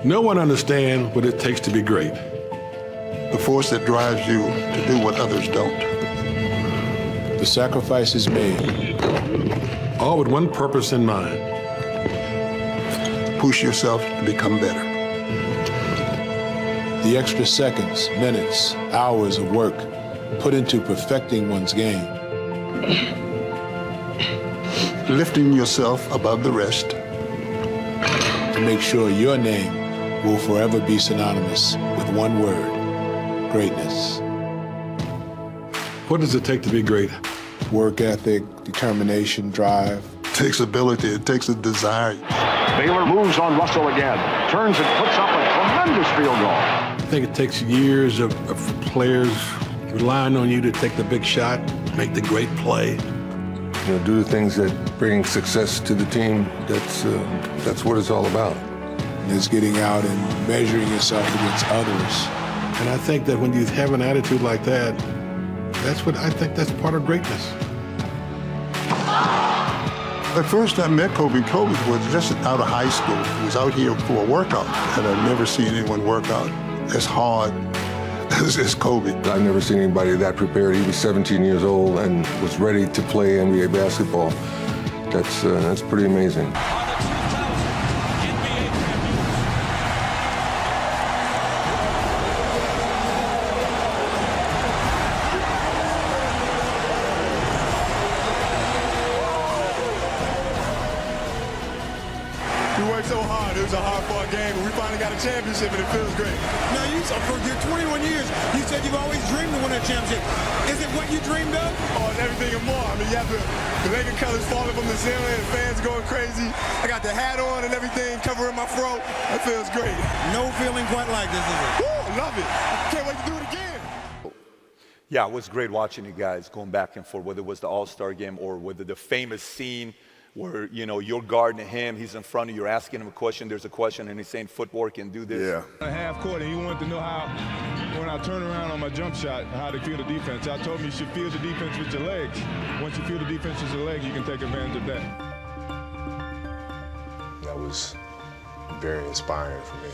No one understands what it takes to be great. The force that drives you to do what others don't. The sacrifices made. All with one purpose in mind. Push yourself to become better. The extra seconds, minutes, hours of work put into perfecting one's game. Lifting yourself above the rest. To make sure your name will forever be synonymous with one word: greatness. What does it take to be great? Work ethic, determination, drive. It takes ability, it takes a desire. Baylor moves on Russell again, turns and puts up a tremendous field goal. I think it takes years of players relying on you to take the big shot, make the great play. You know, do the things that bring success to the team. That's what it's all about. It's getting out and measuring yourself against others. And I think that when you have an attitude like that, that's part of greatness. The first time I met Kobe was just out of high school. He was out here for a workout, and I've never seen anyone work out as hard as Kobe. I've never seen anybody that prepared. He was 17 years old and was ready to play NBA basketball. That's pretty amazing. We worked so hard. It was a hard-fought game, and we finally got a championship, and it feels great. Now, for your 21 years, you said you've always dreamed of winning a championship. Is it what you dreamed of? Oh, and everything and more. I mean, you have the Laker colors falling from the ceiling, and the fans going crazy. I got the hat on and everything covering my throat. It feels great. No feeling quite like this, is it? Woo, I love it. Can't wait to do it again. Yeah, it was great watching you guys going back and forth, whether it was the All-Star game or whether the famous scene where, you know, you're guarding him, he's in front of you, you're asking him a question, there's a question, and he's saying footwork and do this. Yeah. A half court, and you wanted to know how, when I turn around on my jump shot, how to feel the defense. I told him you should feel the defense with your legs. Once you feel the defense with your legs, you can take advantage of that. That was very inspiring for me.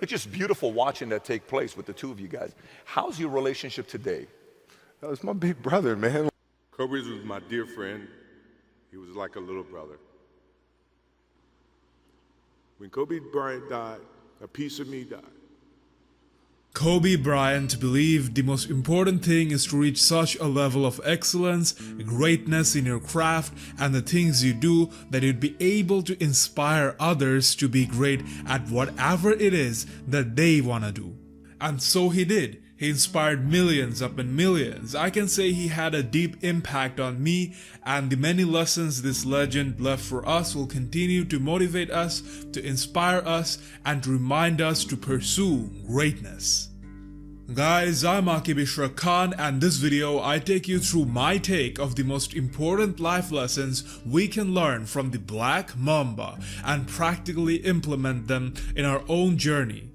It's just beautiful watching that take place with the two of you guys. How's your relationship today? That was my big brother, man. Kobe was my dear friend. He was like a little brother. When Kobe Bryant died, a piece of me died. Kobe Bryant believed the most important thing is to reach such a level of excellence, greatness in your craft, and the things you do that you'd be able to inspire others to be great at whatever it is that they want to do. And so he did. He inspired millions upon millions. I can say he had a deep impact on me, and the many lessons this legend left for us will continue to motivate us, to inspire us, and to remind us to pursue greatness. Guys, I'm Akib Khan, and this video I take you through my take of the most important life lessons we can learn from the Black Mamba and practically implement them in our own journey.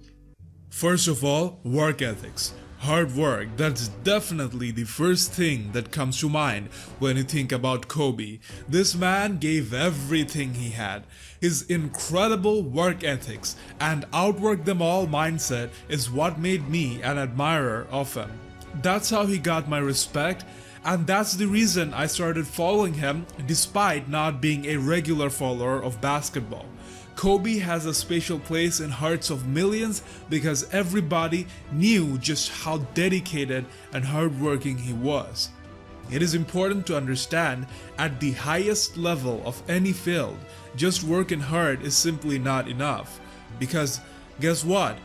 First of all, work ethics. Hard work, that's definitely the first thing that comes to mind when you think about Kobe. This man gave everything he had. His incredible work ethics and outwork them all mindset is what made me an admirer of him. That's how he got my respect, and that's the reason I started following him despite not being a regular follower of basketball. Kobe has a special place in hearts of millions because everybody knew just how dedicated and hardworking he was. It is important to understand at the highest level of any field, just working hard is simply not enough. Because guess what?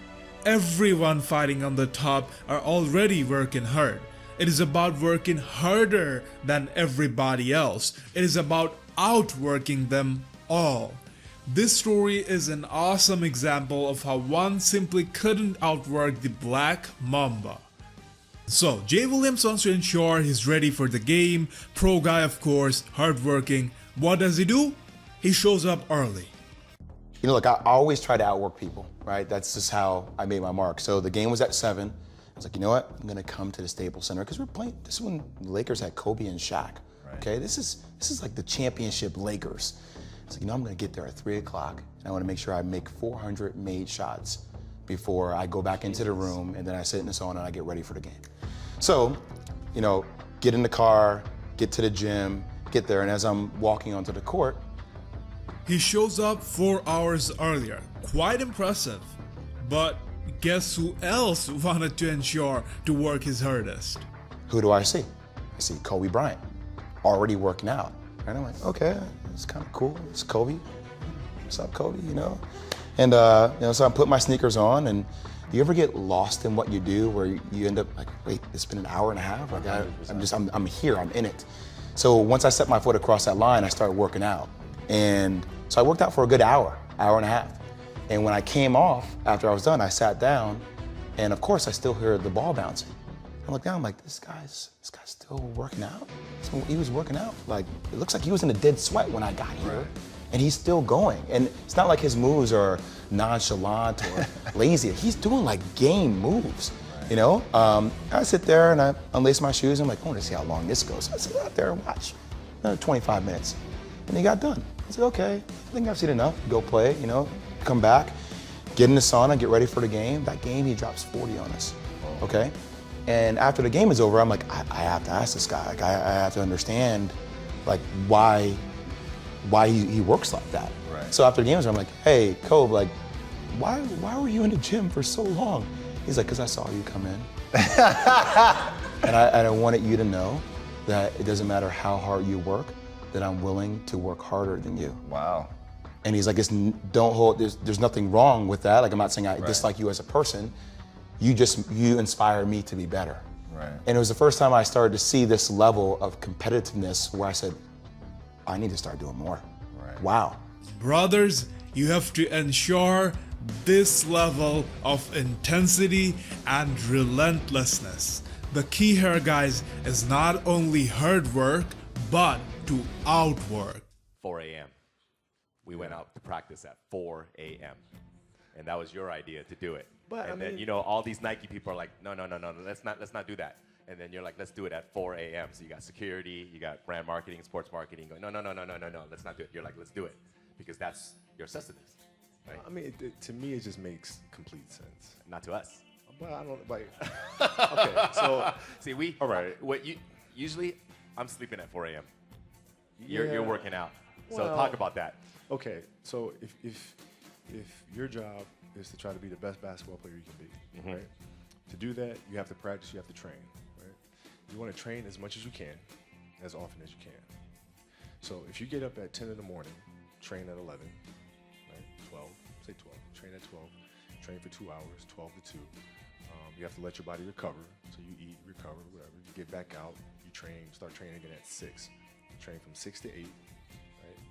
Everyone fighting on the top are already working hard. It is about working harder than everybody else. It is about outworking them all. This story is an awesome example of how one simply couldn't outwork the Black Mamba. So, Jay Williams wants to ensure he's ready for the game, pro guy of course, hardworking. What does he do? He shows up early. You know, look, I always try to outwork people, right? That's just how I made my mark. So the game was at 7. I was like, you know what? I'm gonna come to the Staples Center because we're playing, this is when the Lakers had Kobe and Shaq, okay? This is like the championship Lakers. was like, I'm gonna get there at 3 o'clock, and I wanna make sure I make 400 made shots before I go back into the room, and then I sit in the sauna and I get ready for the game. So, get in the car, get to the gym, get there, and as I'm walking onto the court, he shows up 4 hours earlier. Quite impressive. But guess who else wanted to ensure to work his hardest? who do I see? I see Kobe Bryant, already working out. And I'm like, okay, it's kind of cool. It's Kobe. What's up, Kobe? And so I put my sneakers on, and do you ever get lost in what you do where you end up like, wait, it's been an hour and a half? Like I'm here, I'm in it. So once I set my foot across that line, I started working out. And so I worked out for a good hour and a half. And when I came off, after I was done, I sat down, and of course I still hear the ball bouncing. I look down, I'm like, this guy's still working out? So he was working out. Like, it looks like he was in a dead sweat when I got here. Right. And he's still going. And it's not like his moves are nonchalant or lazy. He's doing like game moves, I sit there and I unlace my shoes. I'm like, I want to see how long this goes. So I sit out there and watch another 25 minutes. And he got done. I said, okay, I think I've seen enough. Go play, come back, get in the sauna, get ready for the game. That game, he drops 40 on us, okay? And after the game is over, I'm like, I have to ask this guy. Like, I have to understand, like, why he works like that. Right. So after the game is over, I'm like, hey, Kobe, like, why were you in the gym for so long? He's like, because I saw you come in. and I wanted you to know that it doesn't matter how hard you work, that I'm willing to work harder than you. Wow. And he's like, there's nothing wrong with that. Like, I'm not saying I dislike you as a person. You inspire me to be better. Right. And it was the first time I started to see this level of competitiveness where I said, I need to start doing more. Right. Wow. Brothers, you have to ensure this level of intensity and relentlessness. The key here, guys, is not only hard work, but to outwork. 4 a.m. We went out to practice at 4 a.m. And that was your idea to do it. But then, all these Nike people are like, no, let's not do that. And then you're like, let's do it at 4 a.m. So you got security, you got brand marketing, sports marketing going, no, let's not do it. You're like, let's do it. Because that's your sustenance. Right? I mean, to me, it just makes complete sense. Not to us. Well, I don't, like, okay, so. See, all right. Usually, I'm sleeping at 4 a.m. You're working out. So talk about that. Okay, so if your job is to try to be the best basketball player you can be, right? To do that, you have to practice, you have to train, right? You want to train as much as you can, as often as you can. So if you get up at 10 in the morning, train at 11, right? 12, say 12, train at 12, train for 2 hours, 12 to 2. You have to let your body recover, so you eat, recover, whatever. You get back out, you train, start training again at 6. You train from 6 to 8, right?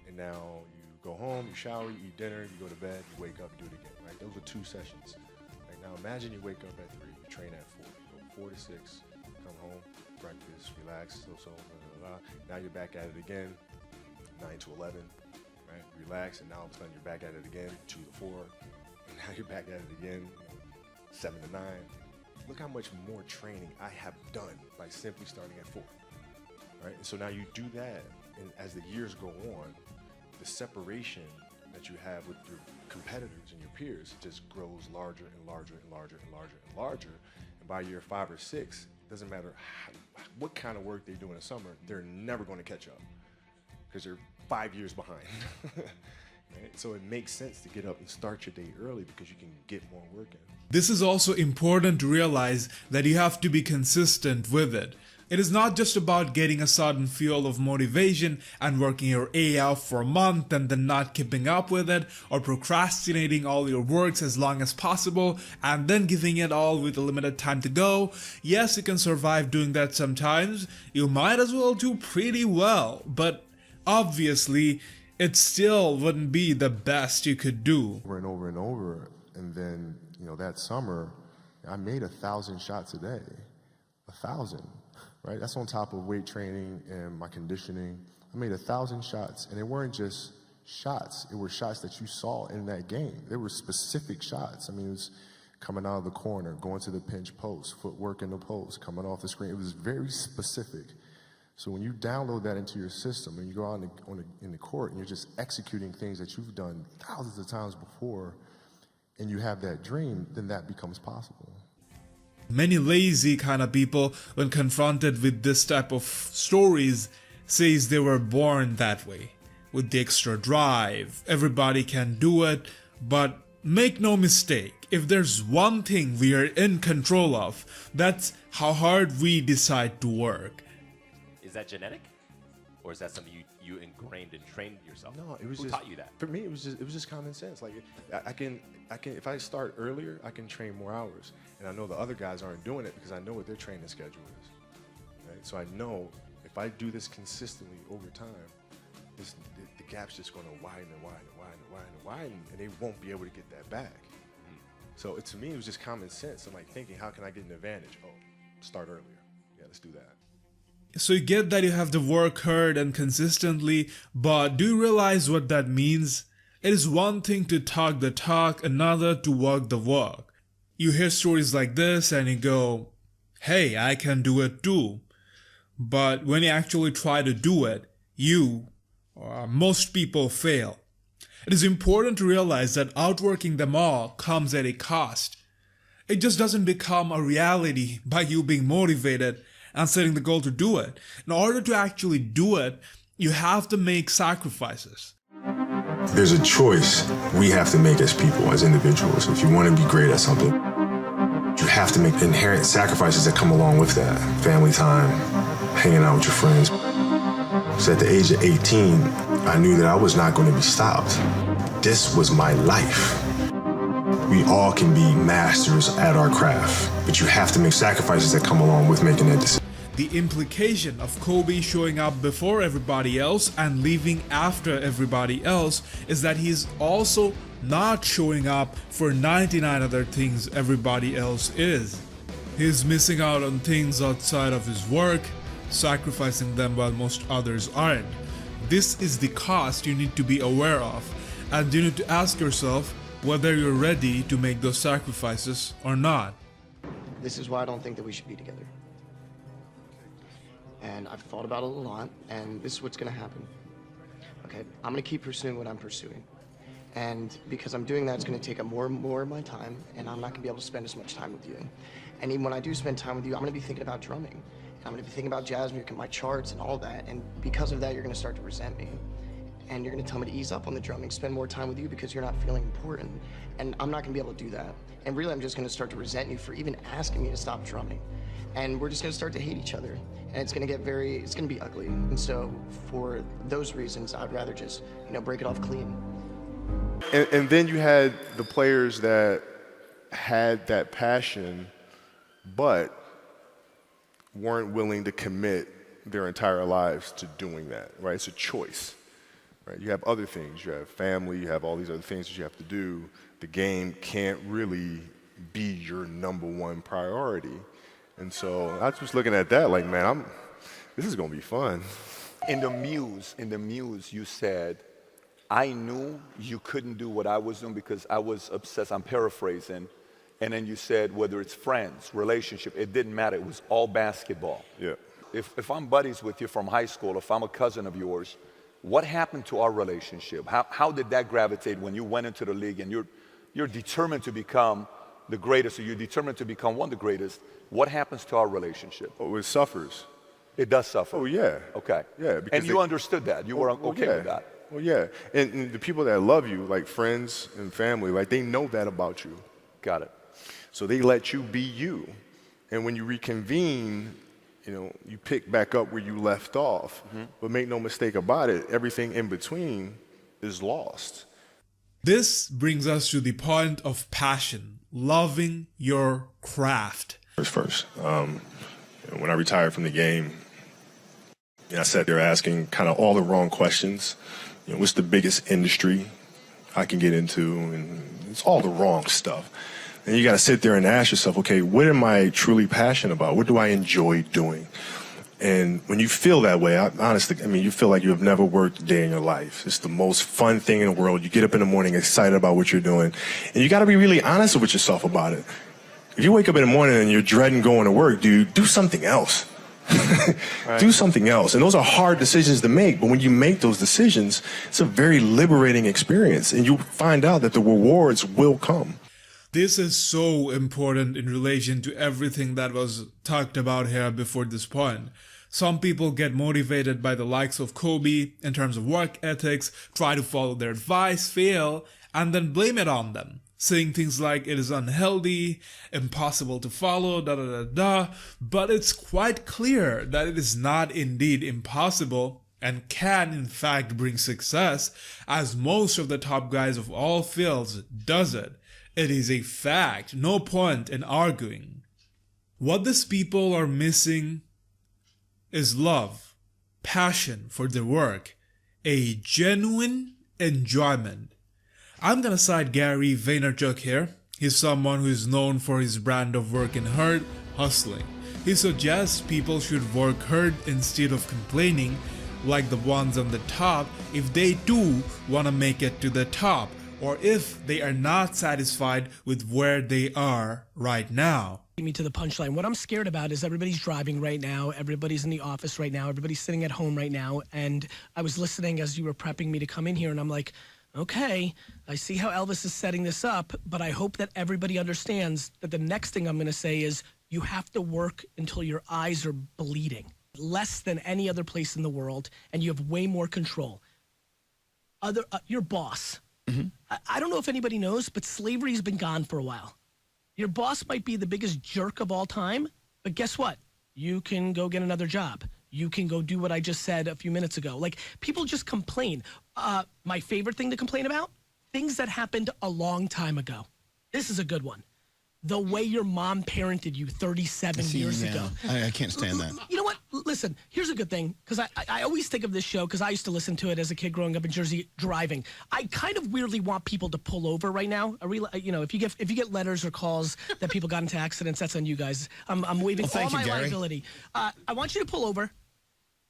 And now you go home, you shower, you eat dinner, you go to bed, you wake up, you do it again, right? Those are 2 sessions. Right? Now imagine you wake up at 3, you train at 4, you go 4 to 6, come home, breakfast, relax, blah, blah, blah. Now you're back at it again, 9 to 11, right? Relax, and now all of a sudden you're back at it again, 2 to 4, and now you're back at it again, 7 to 9. Look how much more training I have done by simply starting at 4, right? And so now you do that, and as the years go on, the separation that you have with your competitors and your peers just grows larger and larger and larger and larger and larger. And by year 5 or 6, doesn't matter what kind of work they do in the summer, they're never going to catch up because they're 5 years behind. Right? So it makes sense to get up and start your day early because you can get more work in. This is also important to realize that you have to be consistent with it. It is not just about getting a sudden fuel of motivation and working your A off for a month and then not keeping up with it, or procrastinating all your works as long as possible and then giving it all with a limited time to go. Yes, you can survive doing that sometimes. You might as well do pretty well, but obviously it still wouldn't be the best you could do. Over and over and over, and then, that summer, I made 1,000 shots a day. 1,000. Right, that's on top of weight training and my conditioning. I made 1,000 shots, and they weren't just shots. It were shots that you saw in that game. They were specific shots. I mean, it was coming out of the corner, going to the pinch post, footwork in the post, coming off the screen. It was very specific. So when you download that into your system and you go out in the court and you're just executing things that you've done thousands of times before, and you have that dream, then that becomes possible. Many lazy kind of people, when confronted with this type of stories, says they were born that way, with the extra drive. Everybody can do it, but make no mistake, if there's one thing we are in control of, that's how hard we decide to work. Is that genetic, or is that something you ingrained and trained yourself? No, it was Who just taught you that? For me, it was just common sense. Like I can if I start earlier, I can train more hours, and I know the other guys aren't doing it because I know what their training schedule is. Right? So I know if I do this consistently over time, the gap's just going to widen and widen and widen and widen and widen, and they won't be able to get that back. So to me, it was just common sense. I'm like thinking, how can I get an advantage? Oh, start earlier. Yeah, let's do that. So you get that you have to work hard and consistently, but do you realize what that means? It is one thing to talk the talk, another to walk the walk. You hear stories like this and you go, hey, I can do it too. But when you actually try to do it, you, or most people, fail. It is important to realize that outworking them all comes at a cost. It just doesn't become a reality by you being motivated and setting the goal to do it. In order to actually do it, you have to make sacrifices. There's a choice we have to make as people, as individuals. If you want to be great at something, you have to make inherent sacrifices that come along with that. Family time, hanging out with your friends. So at the age of 18, I knew that I was not going to be stopped. This was my life. We all can be masters at our craft, but you have to make sacrifices that come along with making that decision. The implication of Kobe showing up before everybody else and leaving after everybody else is that he's also not showing up for 99 other things everybody else is. He's missing out on things outside of his work, sacrificing them while most others aren't. This is the cost you need to be aware of, and you need to ask yourself whether you're ready to make those sacrifices or not. This is why I don't think that we should be together. And I've thought about it a lot, and this is what's gonna happen. Okay, I'm gonna keep pursuing what I'm pursuing. And because I'm doing that, it's gonna take up more and more of my time, and I'm not gonna be able to spend as much time with you. And even when I do spend time with you, I'm gonna be thinking about drumming. And I'm gonna be thinking about jazz music and my charts and all that, and because of that, you're gonna start to resent me. And you're gonna tell me to ease up on the drumming, spend more time with you because you're not feeling important. And I'm not gonna be able to do that. And really, I'm just gonna start to resent you for even asking me to stop drumming. And we're just gonna start to hate each other. And it's gonna be ugly. And so for those reasons, I'd rather just, break it off clean. And then you had the players that had that passion, but weren't willing to commit their entire lives to doing that, right? It's a choice. Right? You have other things. You have family. You have all these other things that you have to do. The game can't really be your number one priority. And so I was just looking at that like, man, this is going to be fun. In the Muse, you said, I knew you couldn't do what I was doing because I was obsessed. I'm paraphrasing. And then you said, whether it's friends, relationship, it didn't matter. It was all basketball. Yeah. If I'm buddies with you from high school, if I'm a cousin of yours, what happened to our relationship? How did that gravitate when you went into the league and you're determined to become the greatest, or you're determined to become one of the greatest? What happens to our relationship? Oh, it suffers. It does suffer. Oh, yeah. Okay. Yeah. And you understood that. You were okay with that. Well, yeah. And the people that love you, like friends and family, like they know that about you. Got it. So they let you be you. And when you reconvene, you pick back up where you left off. Mm-hmm. But make no mistake about it, everything in between is lost. This brings us to the point of passion, loving your craft. First, when I retired from the game, I sat there asking kind of all the wrong questions. What's the biggest industry I can get into? And it's all the wrong stuff. And you got to sit there and ask yourself, okay, what am I truly passionate about? What do I enjoy doing? And when you feel that way, honestly, you feel like you have never worked a day in your life. It's the most fun thing in the world. You get up in the morning excited about what you're doing. And you got to be really honest with yourself about it. If you wake up in the morning and you're dreading going to work, dude, do something else. Do something else. And those are hard decisions to make. But when you make those decisions, it's a very liberating experience. And you find out that the rewards will come. This is so important in relation to everything that was talked about here before this point. Some people get motivated by the likes of Kobe in terms of work ethics, try to follow their advice, fail, and then blame it on them, saying things like it is unhealthy, impossible to follow, da da da da. But it's quite clear that it is not indeed impossible and can in fact bring success, as most of the top guys of all fields does it. It is a fact, no point in arguing. What these people are missing is love, passion for their work, a genuine enjoyment. I'm gonna cite Gary Vaynerchuk here. He's someone who is known for his brand of work and hard, hustling. He suggests people should work hard instead of complaining like the ones on the top if they do want to make it to the top, or if they are not satisfied with where they are right now. Me to the punchline. What I'm scared about is everybody's driving right now, everybody's in the office right now, everybody's sitting at home right now, and I was listening as you were prepping me to come in here, and I'm like, okay, I see how Elvis is setting this up, but I hope that everybody understands that the next thing I'm going to say is you have to work until your eyes are bleeding, less than any other place in the world, and you have way more control. Your boss. I don't know if anybody knows, but slavery's been gone for a while. Your boss might be the biggest jerk of all time, but guess what? You can go get another job. You can go do what I just said a few minutes ago. Like, people just complain. My favorite thing to complain about? Things that happened a long time ago. This is a good one. The way your mom parented you 37 years ago. I can't stand that. You know what? Listen, here's a good thing, because I always think of this show, because I used to listen to it as a kid growing up in Jersey driving. I kind of weirdly want people to pull over right now. You know, if you get letters or calls that people got into accidents, that's on you guys. I'm waiving all my liability. I want you to pull over.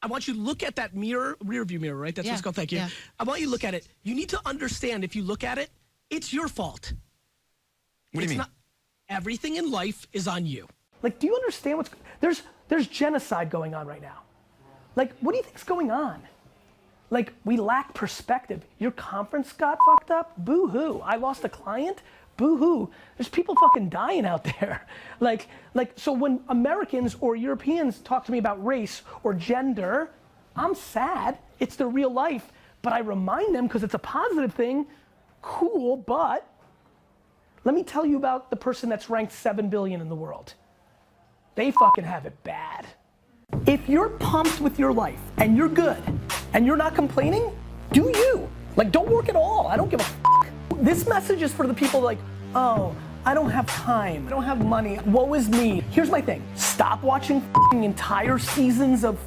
I want you to look at that mirror, rear view mirror, right? That's what it's called. Thank you. Yeah. I want you to look at it. You need to understand, if you look at it, it's your fault. What do you mean? Everything in life is on you. Like, do you understand what's, there's genocide going on right now. Like, what do you think's going on? Like, we lack perspective. Your conference got fucked up? Boo-hoo. I lost a client? Boo-hoo. There's people fucking dying out there. Like, so when Americans or Europeans talk to me about race or gender, I'm sad. It's their real life. But I remind them, because it's a positive thing, cool, but let me tell you about the person that's ranked 7 billion in the world. They fucking have it bad. If you're pumped with your life and you're good and you're not complaining, do you. Like, don't work at all. I don't give a fuck. This message is for the people like, oh, I don't have time. I don't have money. Woe is me. Here's my thing. Stop watching entire seasons of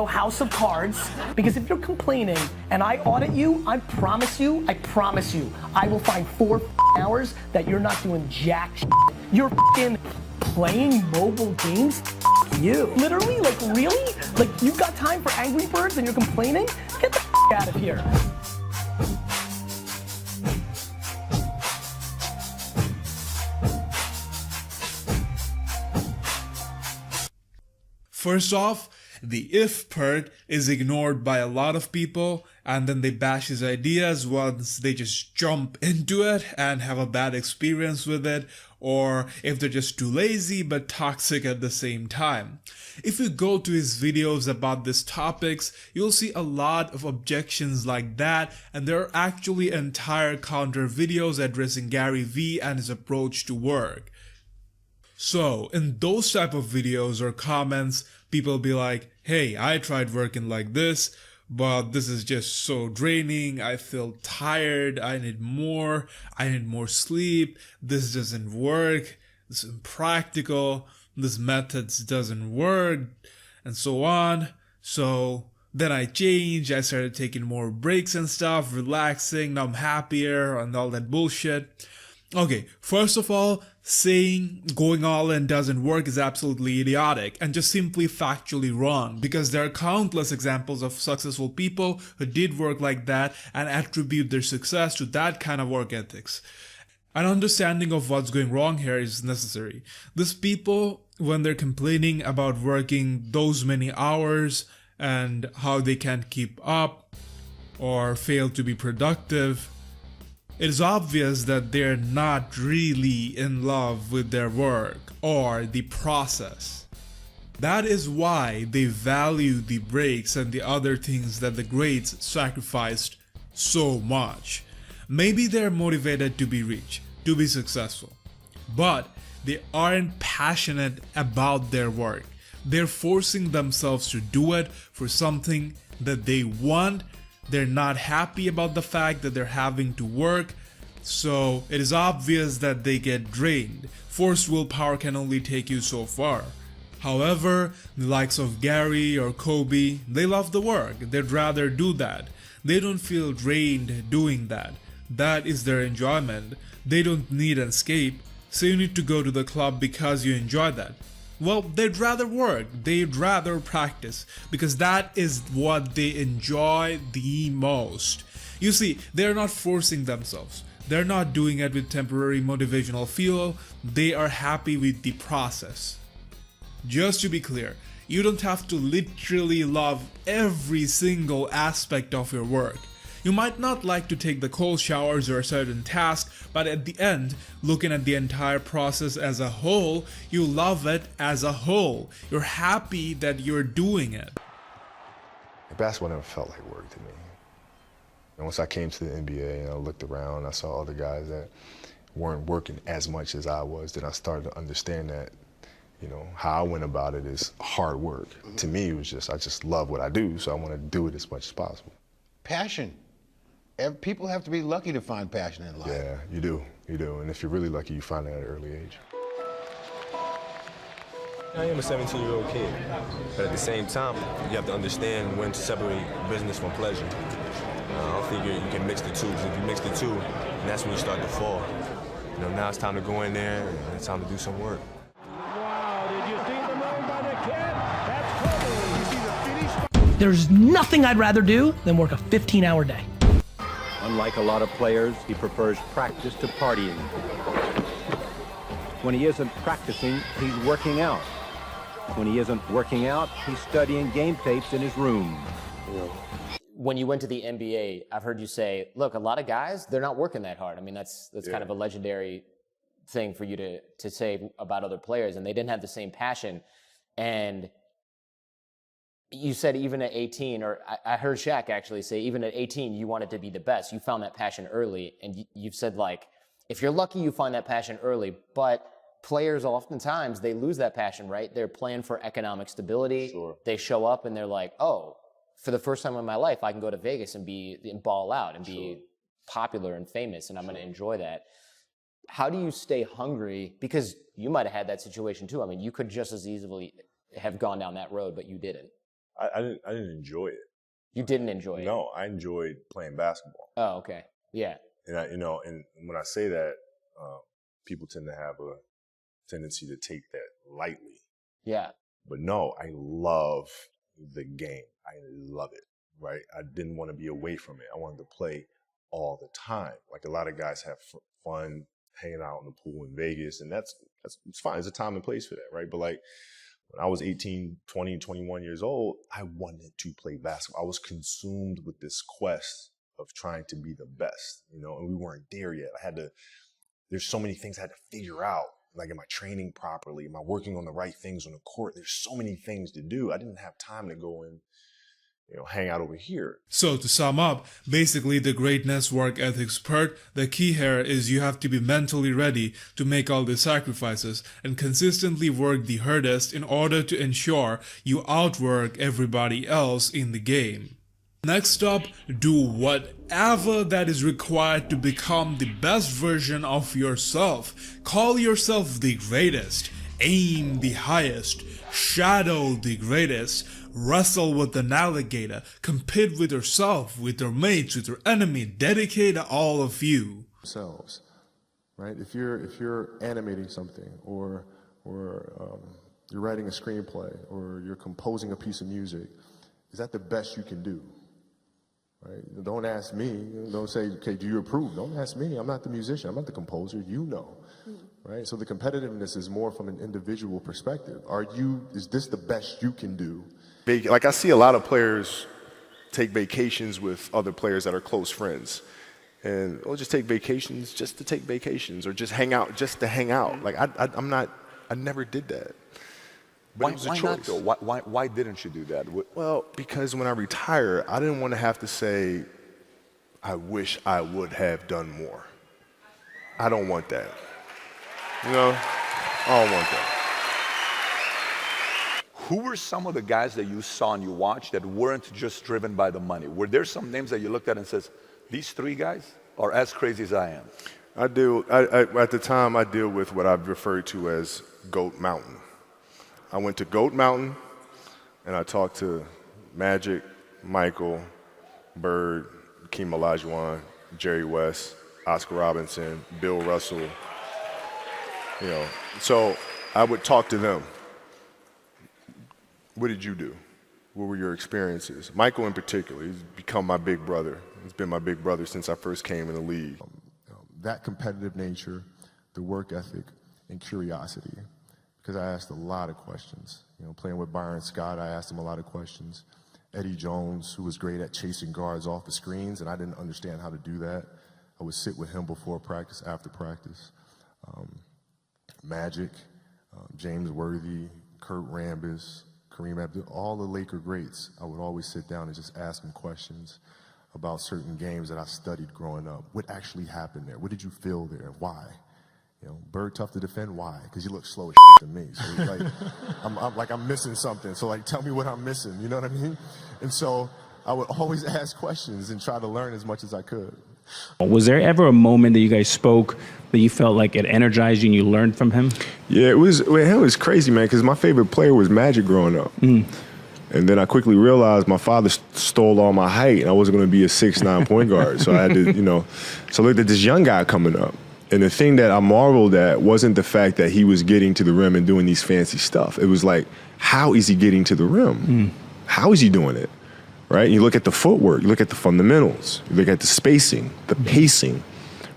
House of Cards, because if you're complaining and I audit you, I promise you, I will find 4 hours that you're not doing jack shit. You're playing mobile games? You. Literally? Like, really? Like, you've got time for Angry Birds and you're complaining? Get the out of here. First off, the if part is ignored by a lot of people, and then they bash his ideas once they just jump into it and have a bad experience with it, or if they're just too lazy but toxic at the same time. If you go to his videos about these topics, you'll see a lot of objections like that, and there are actually entire counter videos addressing Gary Vee and his approach to work. So, in those type of videos or comments, people be like, hey, I tried working like this, but this is just so draining, I feel tired, I need more sleep, this doesn't work, this is impractical, this methods doesn't work, and so on. So then I changed, I started taking more breaks and stuff, relaxing, now I'm happier, and all that bullshit. Okay, first of all, saying going all in doesn't work is absolutely idiotic and just simply factually wrong, because there are countless examples of successful people who did work like that and attribute their success to that kind of work ethics. An understanding of what's going wrong here is necessary. These people, when they're complaining about working those many hours and how they can't keep up or fail to be productive, it is obvious that they're not really in love with their work or the process. That is why they value the breaks and the other things that the greats sacrificed so much. Maybe they're motivated to be rich, to be successful, but they aren't passionate about their work. They're forcing themselves to do it for something that they want. They're not happy about the fact that they're having to work, so it is obvious that they get drained. Forced willpower can only take you so far. However, the likes of Gary or Kobe, they love the work. They'd rather do that. They don't feel drained doing that. That is their enjoyment. They don't need an escape, so you need to go to the club because you enjoy that. Well, they'd rather work, they'd rather practice, because that is what they enjoy the most. You see, they're not forcing themselves. They're not doing it with temporary motivational fuel. They are happy with the process. Just to be clear, you don't have to literally love every single aspect of your work. You might not like to take the cold showers or a certain task, but at the end, looking at the entire process as a whole, you love it as a whole. You're happy that you're doing it. Basketball never felt like work to me. And once I came to the NBA and I looked around, I saw other guys that weren't working as much as I was, then I started to understand that, you know, how I went about it is hard work. To me, it was just, I just love what I do, so I want to do it as much as possible. Passion. People have to be lucky to find passion in life. Yeah, you do. And if you're really lucky, you find that at an early age. I am a 17-year-old kid, but at the same time, you have to understand when to separate business from pleasure. I don't think you can mix the two, because if you mix the two, then that's when you start to fall. You know, now it's time to go in there, and it's time to do some work. There's nothing I'd rather do than work a 15-hour day. Unlike a lot of players, he prefers practice to partying. When he isn't practicing, he's working out. When he isn't working out, he's studying game tapes in his room. When you went to the NBA, I've heard you say, look, a lot of guys, they're not working that hard. I mean, that's kind of a legendary thing for you to say about other players, and they didn't have the same passion. And you said even at 18, or I heard Shaq actually say, even at 18, you wanted to be the best. You found that passion early, and you've said, like, if you're lucky, you find that passion early, but players oftentimes, they lose that passion, right? They're playing for economic stability. Sure. They show up and they're like, oh, for the first time in my life, I can go to Vegas and ball out and be popular and famous, and I'm going to enjoy that. How do you stay hungry? Because you might have had that situation too. I mean, you could just as easily have gone down that road, but you didn't. I didn't enjoy it. You didn't enjoy it? No, I enjoyed playing basketball. Oh, okay. Yeah. And and when I say that, people tend to have a tendency to take that lightly. Yeah. But no, I love the game. I love it, right? I didn't want to be away from it. I wanted to play all the time. Like a lot of guys have fun hanging out in the pool in Vegas, and that's it's fine. There's a time and place for that, right? But like when I was 18, 20, 21 years old, I wanted to play basketball. I was consumed with this quest of trying to be the best, and we weren't there yet. There's so many things I had to figure out. Like, am I training properly? Am I working on the right things on the court? There's so many things to do. I didn't have time to go and, hang out over here. So to sum up, basically the greatness work ethics part, the key here is you have to be mentally ready to make all these sacrifices and consistently work the hardest in order to ensure you outwork everybody else in the game. Next up, do whatever that is required to become the best version of yourself. Call yourself the greatest, aim the highest, shadow the greatest, wrestle with an alligator, compete with yourself, with your mates, with your enemy, dedicate all of you. Selves, right? If you're animating something, or you're writing a screenplay, or you're composing a piece of music, is that the best you can do? right? Don't ask me. Don't say, okay, do you approve? Don't ask me. I'm not the musician. I'm not the composer. You know, right? So the competitiveness is more from an individual perspective. Is this the best you can do? Like I see a lot of players take vacations with other players that are close friends. And we'll just take vacations just to take vacations, or just hang out just to hang out. Like I never did that. But Why, it was a why choice. not though? Why didn't you do that? Well, because when I retire, I didn't want to have to say, I wish I would have done more. I don't want that. You know, I don't want that. Who were some of the guys that you saw and you watched that weren't just driven by the money? Were there some names that you looked at and says, these three guys are as crazy as I am? At the time, I deal with what I've referred to as Goat Mountain. I went to Goat Mountain, and I talked to Magic, Michael, Bird, Hakeem Olajuwon, Jerry West, Oscar Robinson, Bill Russell. You know, so I would talk to them. What did you do? What were your experiences? Michael in particular, he's become my big brother. He's been my big brother since I first came in the league. That competitive nature, the work ethic, and curiosity. Because I asked a lot of questions. You know, playing with Byron Scott, I asked him a lot of questions. Eddie Jones, who was great at chasing guards off the screens, and I didn't understand how to do that. I would sit with him before practice, after practice. Magic, James Worthy, Kurt Rambis, Kareem Abdul, all the Laker greats, I would always sit down and just ask them questions about certain games that I studied growing up. What actually happened there? What did you feel there? Why? You know, Bird tough to defend. Why? Because he looks slow as shit to me. So he's like, I'm missing something. So like, tell me what I'm missing. You know what I mean? And so I would always ask questions and try to learn as much as I could. Was there ever a moment that you guys spoke that you felt like it energized you and you learned from him? Yeah, it was crazy, man, because my favorite player was Magic growing up. And then I quickly realized my father stole all my height, and I wasn't going to be a 6'9" point guard. So I had to, so I looked at this young guy coming up. And the thing that I marveled at wasn't the fact that he was getting to the rim and doing these fancy stuff. It was like, how is he getting to the rim? How is he doing it? Right? You look at the footwork, you look at the fundamentals, you look at the spacing, the pacing,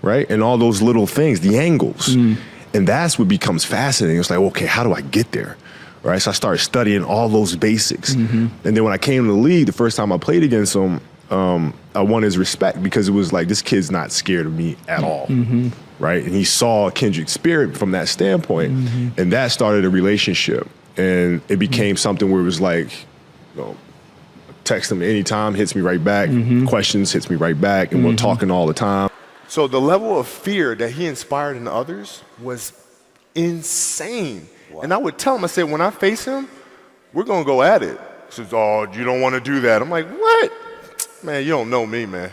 right? And all those little things, the angles. And that's what becomes fascinating. It's like, okay, how do I get there? Right? So I started studying all those basics. And then when I came to the league, the first time I played against him, I won his respect because it was like, this kid's not scared of me at all. Right? And he saw kindred spirit from that standpoint. And that started a relationship. And it became something where it was like, text him anytime, hits me right back. Questions, hits me right back. And we're talking all the time. So the level of fear that he inspired in others was insane. Wow. And I would tell him, I said, when I face him, we're going to go at it. He says, oh, you don't want to do that. I'm like, what? Man, you don't know me, man.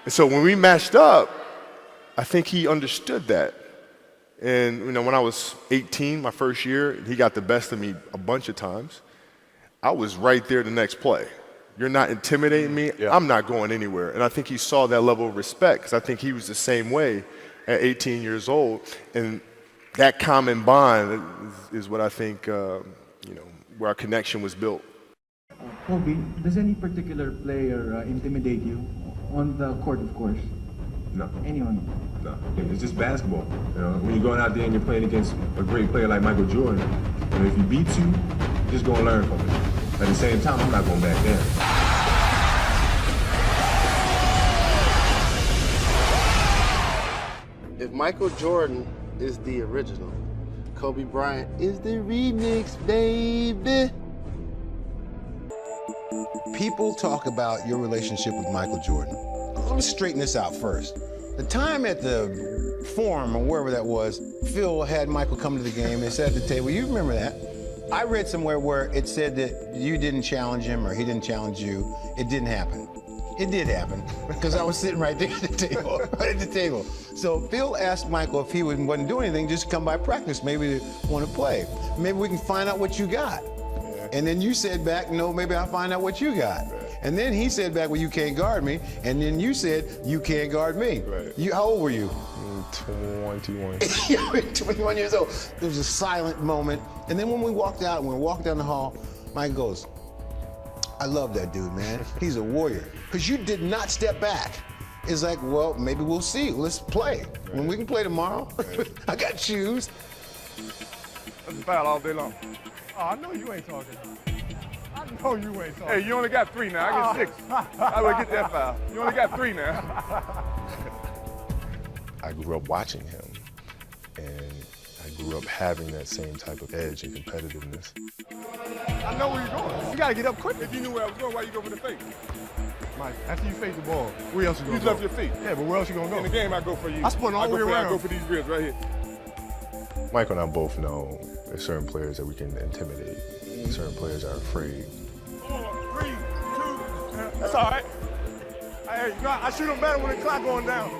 And so when we matched up, I think he understood that. And, when I was 18, my first year, he got the best of me a bunch of times. I was right there the next play. You're not intimidating me. Yeah. I'm not going anywhere. And I think he saw that level of respect because I think he was the same way at 18 years old. And that common bond is what I think, where our connection was built. Kobe, does any particular player intimidate you? On the court, of course. No. Anyone? No. It's just basketball. When you're going out there and you're playing against a great player like Michael Jordan, and if he beats you, just go and learn from it. At the same time, I'm not going back there. If Michael Jordan is the original, Kobe Bryant is the remix, baby. People talk about your relationship with Michael Jordan. Let me straighten this out first. The time at the Forum or wherever that was, Phil had Michael come to the game and sat at the table. You remember that? I read somewhere where it said that you didn't challenge him or he didn't challenge you. It didn't happen. It did happen because I was sitting right there at the table, right at the table. So Phil asked Michael if he wasn't doing anything, just come by practice, maybe to want to play. Maybe we can find out what you got. And then you said back, no, maybe I'll find out what you got. And then he said back, well, you can't guard me. And then you said, you can't guard me. How old were you? 21. You were 21 years old. There was a silent moment. And then when we walked out, and we were walking down the hall, Mike goes, I love that dude, man. He's a warrior. Because you did not step back. It's like, well, maybe we'll see. Let's play. When we can play tomorrow, I got shoes. That's a foul all day long. Oh, I know you ain't talking. I know you ain't talking. Hey, you only got 3 now. I get 6. I would get that foul. You only got 3 now. I grew up watching him, and I grew up having that same type of edge and competitiveness. I know where you're going. You gotta get up quick. If you knew where I was going, why you go for the fake? Mike, after you fake the ball, where else you gonna You go? left your feet. Yeah, but where else you gonna go? In the game, I go for you. I spun all the way around. I go for these ribs right here. Michael and I both know there's certain players that we can intimidate. Certain players are afraid. 4, 3, 2. That's all right. Hey, I shoot them better when the clock going down.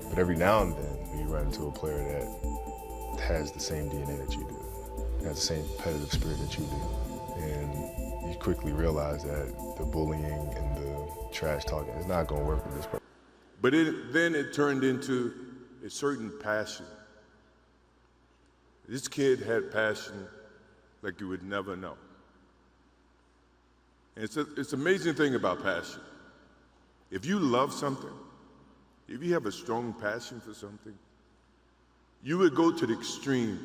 But every now and then, you run into a player that has the same DNA that you do, has the same competitive spirit that you do. And you quickly realize that the bullying and the trash talking is not going to work with this person. But then it turned into a certain passion. This kid had passion like you would never know. And it's an amazing thing about passion. If you love something, if you have a strong passion for something, you would go to the extreme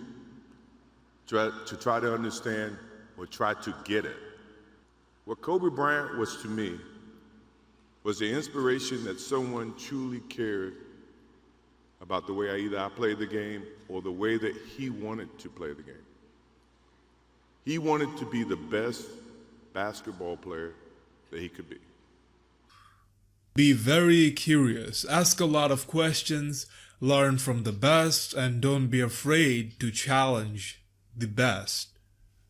to try to understand or try to get it. What Kobe Bryant was to me was the inspiration that someone truly cared about the way I played the game or the way that he wanted to play the game. He wanted to be the best basketball player that he could be. Be very curious, ask a lot of questions, learn from the best, and don't be afraid to challenge the best.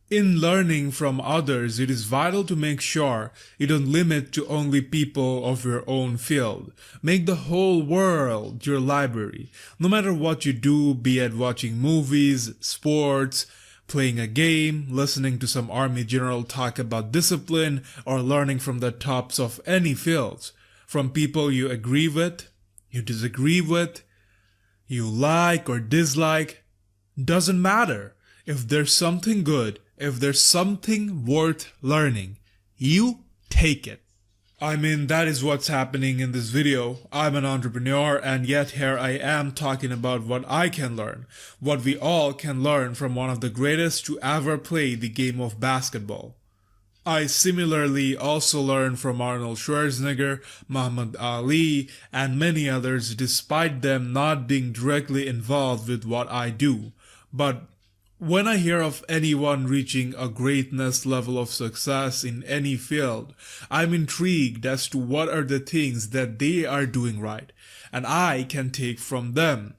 In learning from others, it is vital to make sure you don't limit to only people of your own field. Make the whole world your library. No matter what you do, be it watching movies, sports, playing a game, listening to some army general talk about discipline, or learning from the tops of any fields. From people you agree with, you disagree with, you like or dislike, doesn't matter. If there's something good, if there's something worth learning, you take it. I mean, that is what's happening in this video. I'm an entrepreneur, and yet here I am talking about what I can learn, what we all can learn from one of the greatest to ever play the game of basketball. I similarly also learned from Arnold Schwarzenegger, Muhammad Ali, and many others despite them not being directly involved with what I do. But when I hear of anyone reaching a greatness level of success in any field, I'm intrigued as to what are the things that they are doing right, and I can take from them.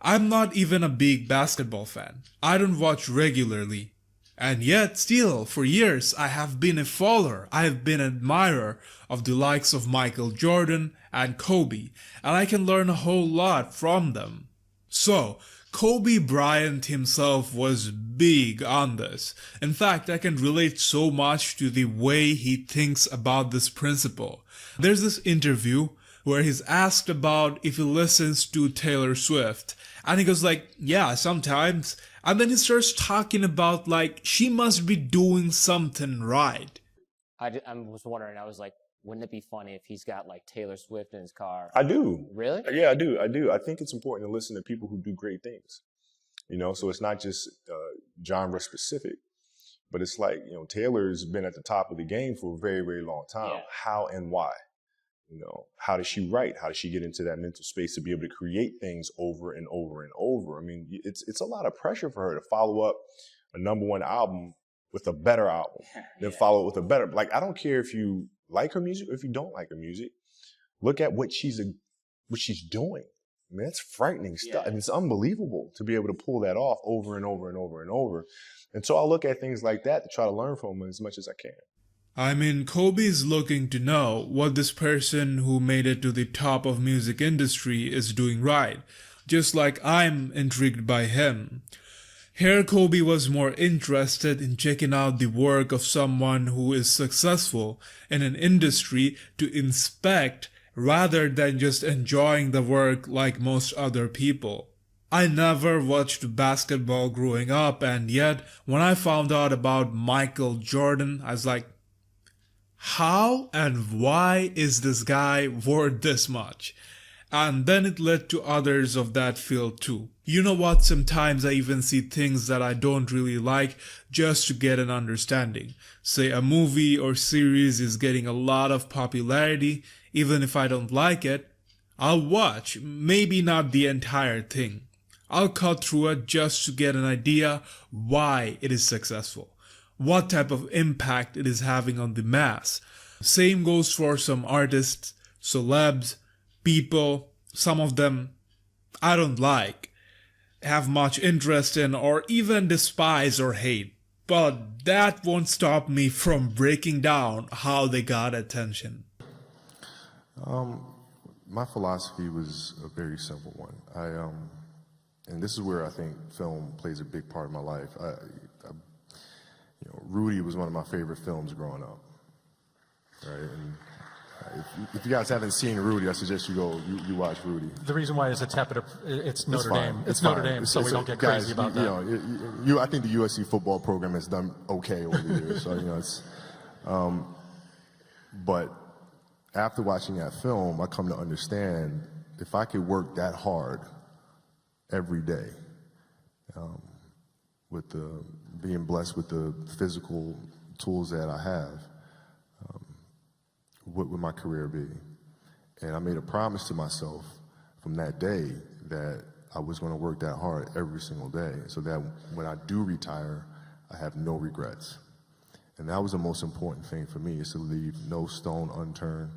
I'm not even a big basketball fan. I don't watch regularly. And yet, still, for years, I have been a follower, I have been an admirer of the likes of Michael Jordan and Kobe, and I can learn a whole lot from them. So, Kobe Bryant himself was big on this. In fact, I can relate so much to the way he thinks about this principle. There's this interview where he's asked about if he listens to Taylor Swift, and he goes like, yeah, sometimes. And then he starts talking about like, she must be doing something right. I was wondering, I was like, wouldn't it be funny if he's got like Taylor Swift in his car? I do. Really? Yeah, I do. I think it's important to listen to people who do great things. You know, so it's not just genre specific, but it's like, you know, Taylor's been at the top of the game for a very, very long time. Yeah. How and why? You know, how does she write? How does she get into that mental space to be able to create things over and over and over? I mean, it's a lot of pressure for her to follow up a #1 album with a better album, then follow it with a better. Like, I don't care if you like her music or if you don't like her music. Look at what she's doing. I mean, that's frightening stuff. And it's unbelievable to be able to pull that off over and over and over and over. And so I look at things like that to try to learn from them as much as I can. I mean, Kobe's looking to know what this person who made it to the top of music industry is doing right, just like I'm intrigued by him. Here Kobe was more interested in checking out the work of someone who is successful in an industry to inspect rather than just enjoying the work like most other people. I never watched basketball growing up, and yet when I found out about Michael Jordan, I was like, How and why is this guy worth this much? And then it led to others of that field too. You know what, sometimes I even see things that I don't really like just to get an understanding. Say a movie or series is getting a lot of popularity, even if I don't like it, I'll watch, maybe not the entire thing. I'll cut through it just to get an idea why it is successful, what type of impact it is having on the mass. Same goes for some artists, celebs, people, some of them I don't like, have much interest in, or even despise or hate. But that won't stop me from breaking down how they got attention. My philosophy was a very simple one. And this is where I think film plays a big part of my life. Rudy was one of my favorite films growing up, right? And if you guys haven't seen Rudy, I suggest you go, you watch Rudy. The reason why is it's Notre Dame. It's Notre Dame, so we don't get guys, crazy about that. I think the USC football program has done okay over the years. So it's, but after watching that film, I come to understand if I could work that hard every day, with being blessed with the physical tools that I have, what would my career be? And I made a promise to myself from that day that I was going to work that hard every single day so that when I do retire, I have no regrets. And that was the most important thing for me, is to leave no stone unturned,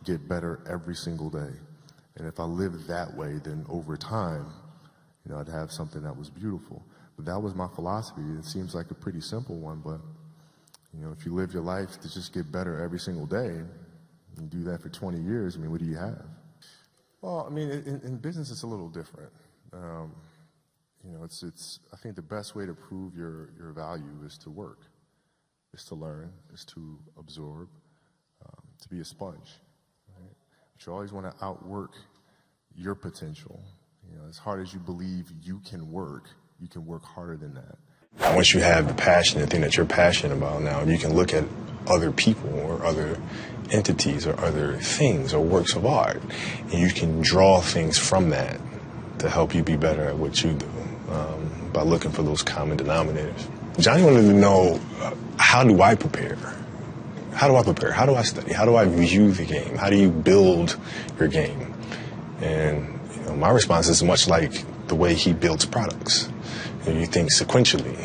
get better every single day. And if I lived that way, then over time, I'd have something that was beautiful. But that was my philosophy. It seems like a pretty simple one, but if you live your life to just get better every single day, and do that for 20 years, what do you have? Well, in business, it's a little different. I think the best way to prove your value is to work, is to learn, is to absorb, to be a sponge. Right? But you always want to outwork your potential. As hard as you believe you can work harder than that. Once you have the passion, the thing that you're passionate about now, you can look at other people or other entities or other things or works of art, and you can draw things from that to help you be better at what you do, by looking for those common denominators. Johnny wanted to know, how do I prepare? How do I prepare? How do I study? How do I view the game? How do you build your game? And my response is much like the way he builds products. You think sequentially.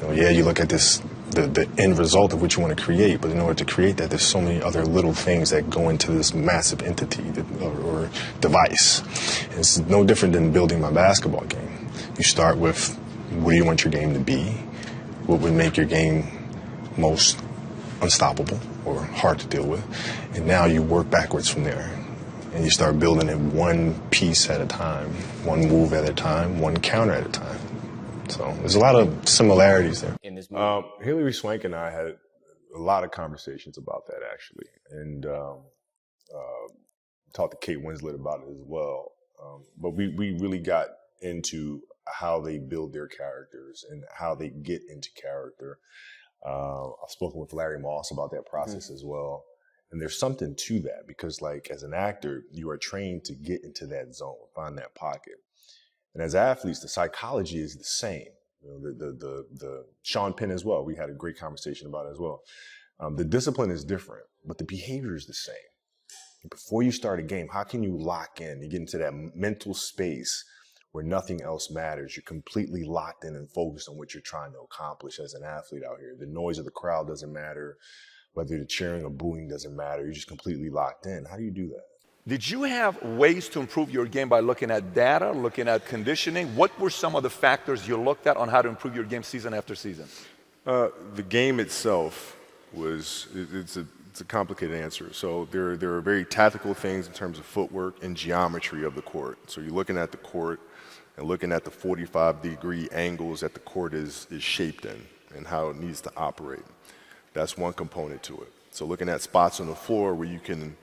You look at the end result of what you want to create, but in order to create that, there's so many other little things that go into this massive entity or device. And it's no different than building my basketball game. You start with, what do you want your game to be? What would make your game most unstoppable or hard to deal with? And now you work backwards from there. And you start building it one piece at a time, one move at a time, one counter at a time. So there's a lot of similarities there. In this movie, Hilary Swank and I had a lot of conversations about that, actually, and talked to Kate Winslet about it as well. But we really got into how they build their characters and how they get into character. I've spoken with Larry Moss about that process as well. And there's something to that, because as an actor, you are trained to get into that zone, find that pocket. And as athletes, the psychology is the same. The Sean Penn as well, we had a great conversation about it as well. The discipline is different, but the behavior is the same. Before you start a game, how can you lock in? You get into that mental space where nothing else matters. You're completely locked in and focused on what you're trying to accomplish as an athlete out here. The noise of the crowd doesn't matter. Whether you're cheering or booing doesn't matter. You're just completely locked in. How do you do that? Did you have ways to improve your game by looking at data, looking at conditioning? What were some of the factors you looked at on how to improve your game season after season? The game itself it's a complicated answer. So there are very tactical things in terms of footwork and geometry of the court. So you're looking at the court and looking at the 45-degree angles that the court is shaped in and how it needs to operate. That's one component to it. So looking at spots on the floor where you can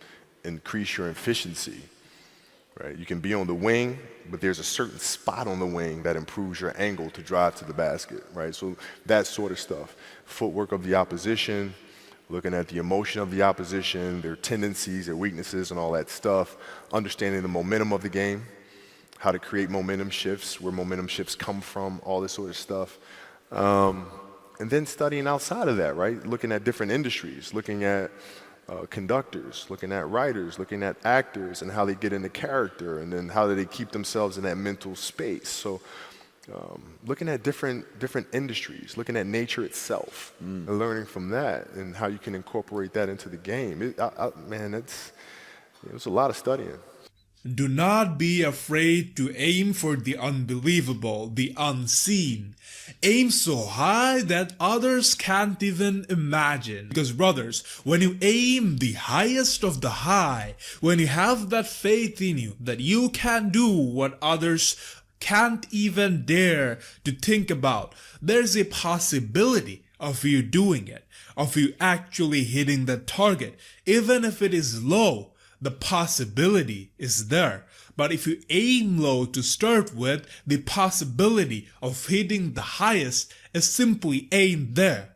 increase your efficiency, right? You can be on the wing, but there's a certain spot on the wing that improves your angle to drive to the basket, right? So that sort of stuff. Footwork of the opposition, looking at the emotion of the opposition, their tendencies, their weaknesses, and all that stuff, understanding the momentum of the game, how to create momentum shifts, where momentum shifts come from, all this sort of stuff. And then studying outside of that, right? Looking at different industries, looking at conductors, looking at writers, looking at actors and how they get into character, and then how do they keep themselves in that mental space. So looking at different industries, looking at nature itself, and learning from that and how you can incorporate that into the game. Man, it was a lot of studying. Do not be afraid to aim for the unbelievable, the unseen. Aim so high that others can't even imagine. Because brothers, when you aim the highest of the high, when you have that faith in you that you can do what others can't even dare to think about, there's a possibility of you doing it, of you actually hitting the target, even if it is low. The possibility is there. But if you aim low to start with, the possibility of hitting the highest is simply ain't there.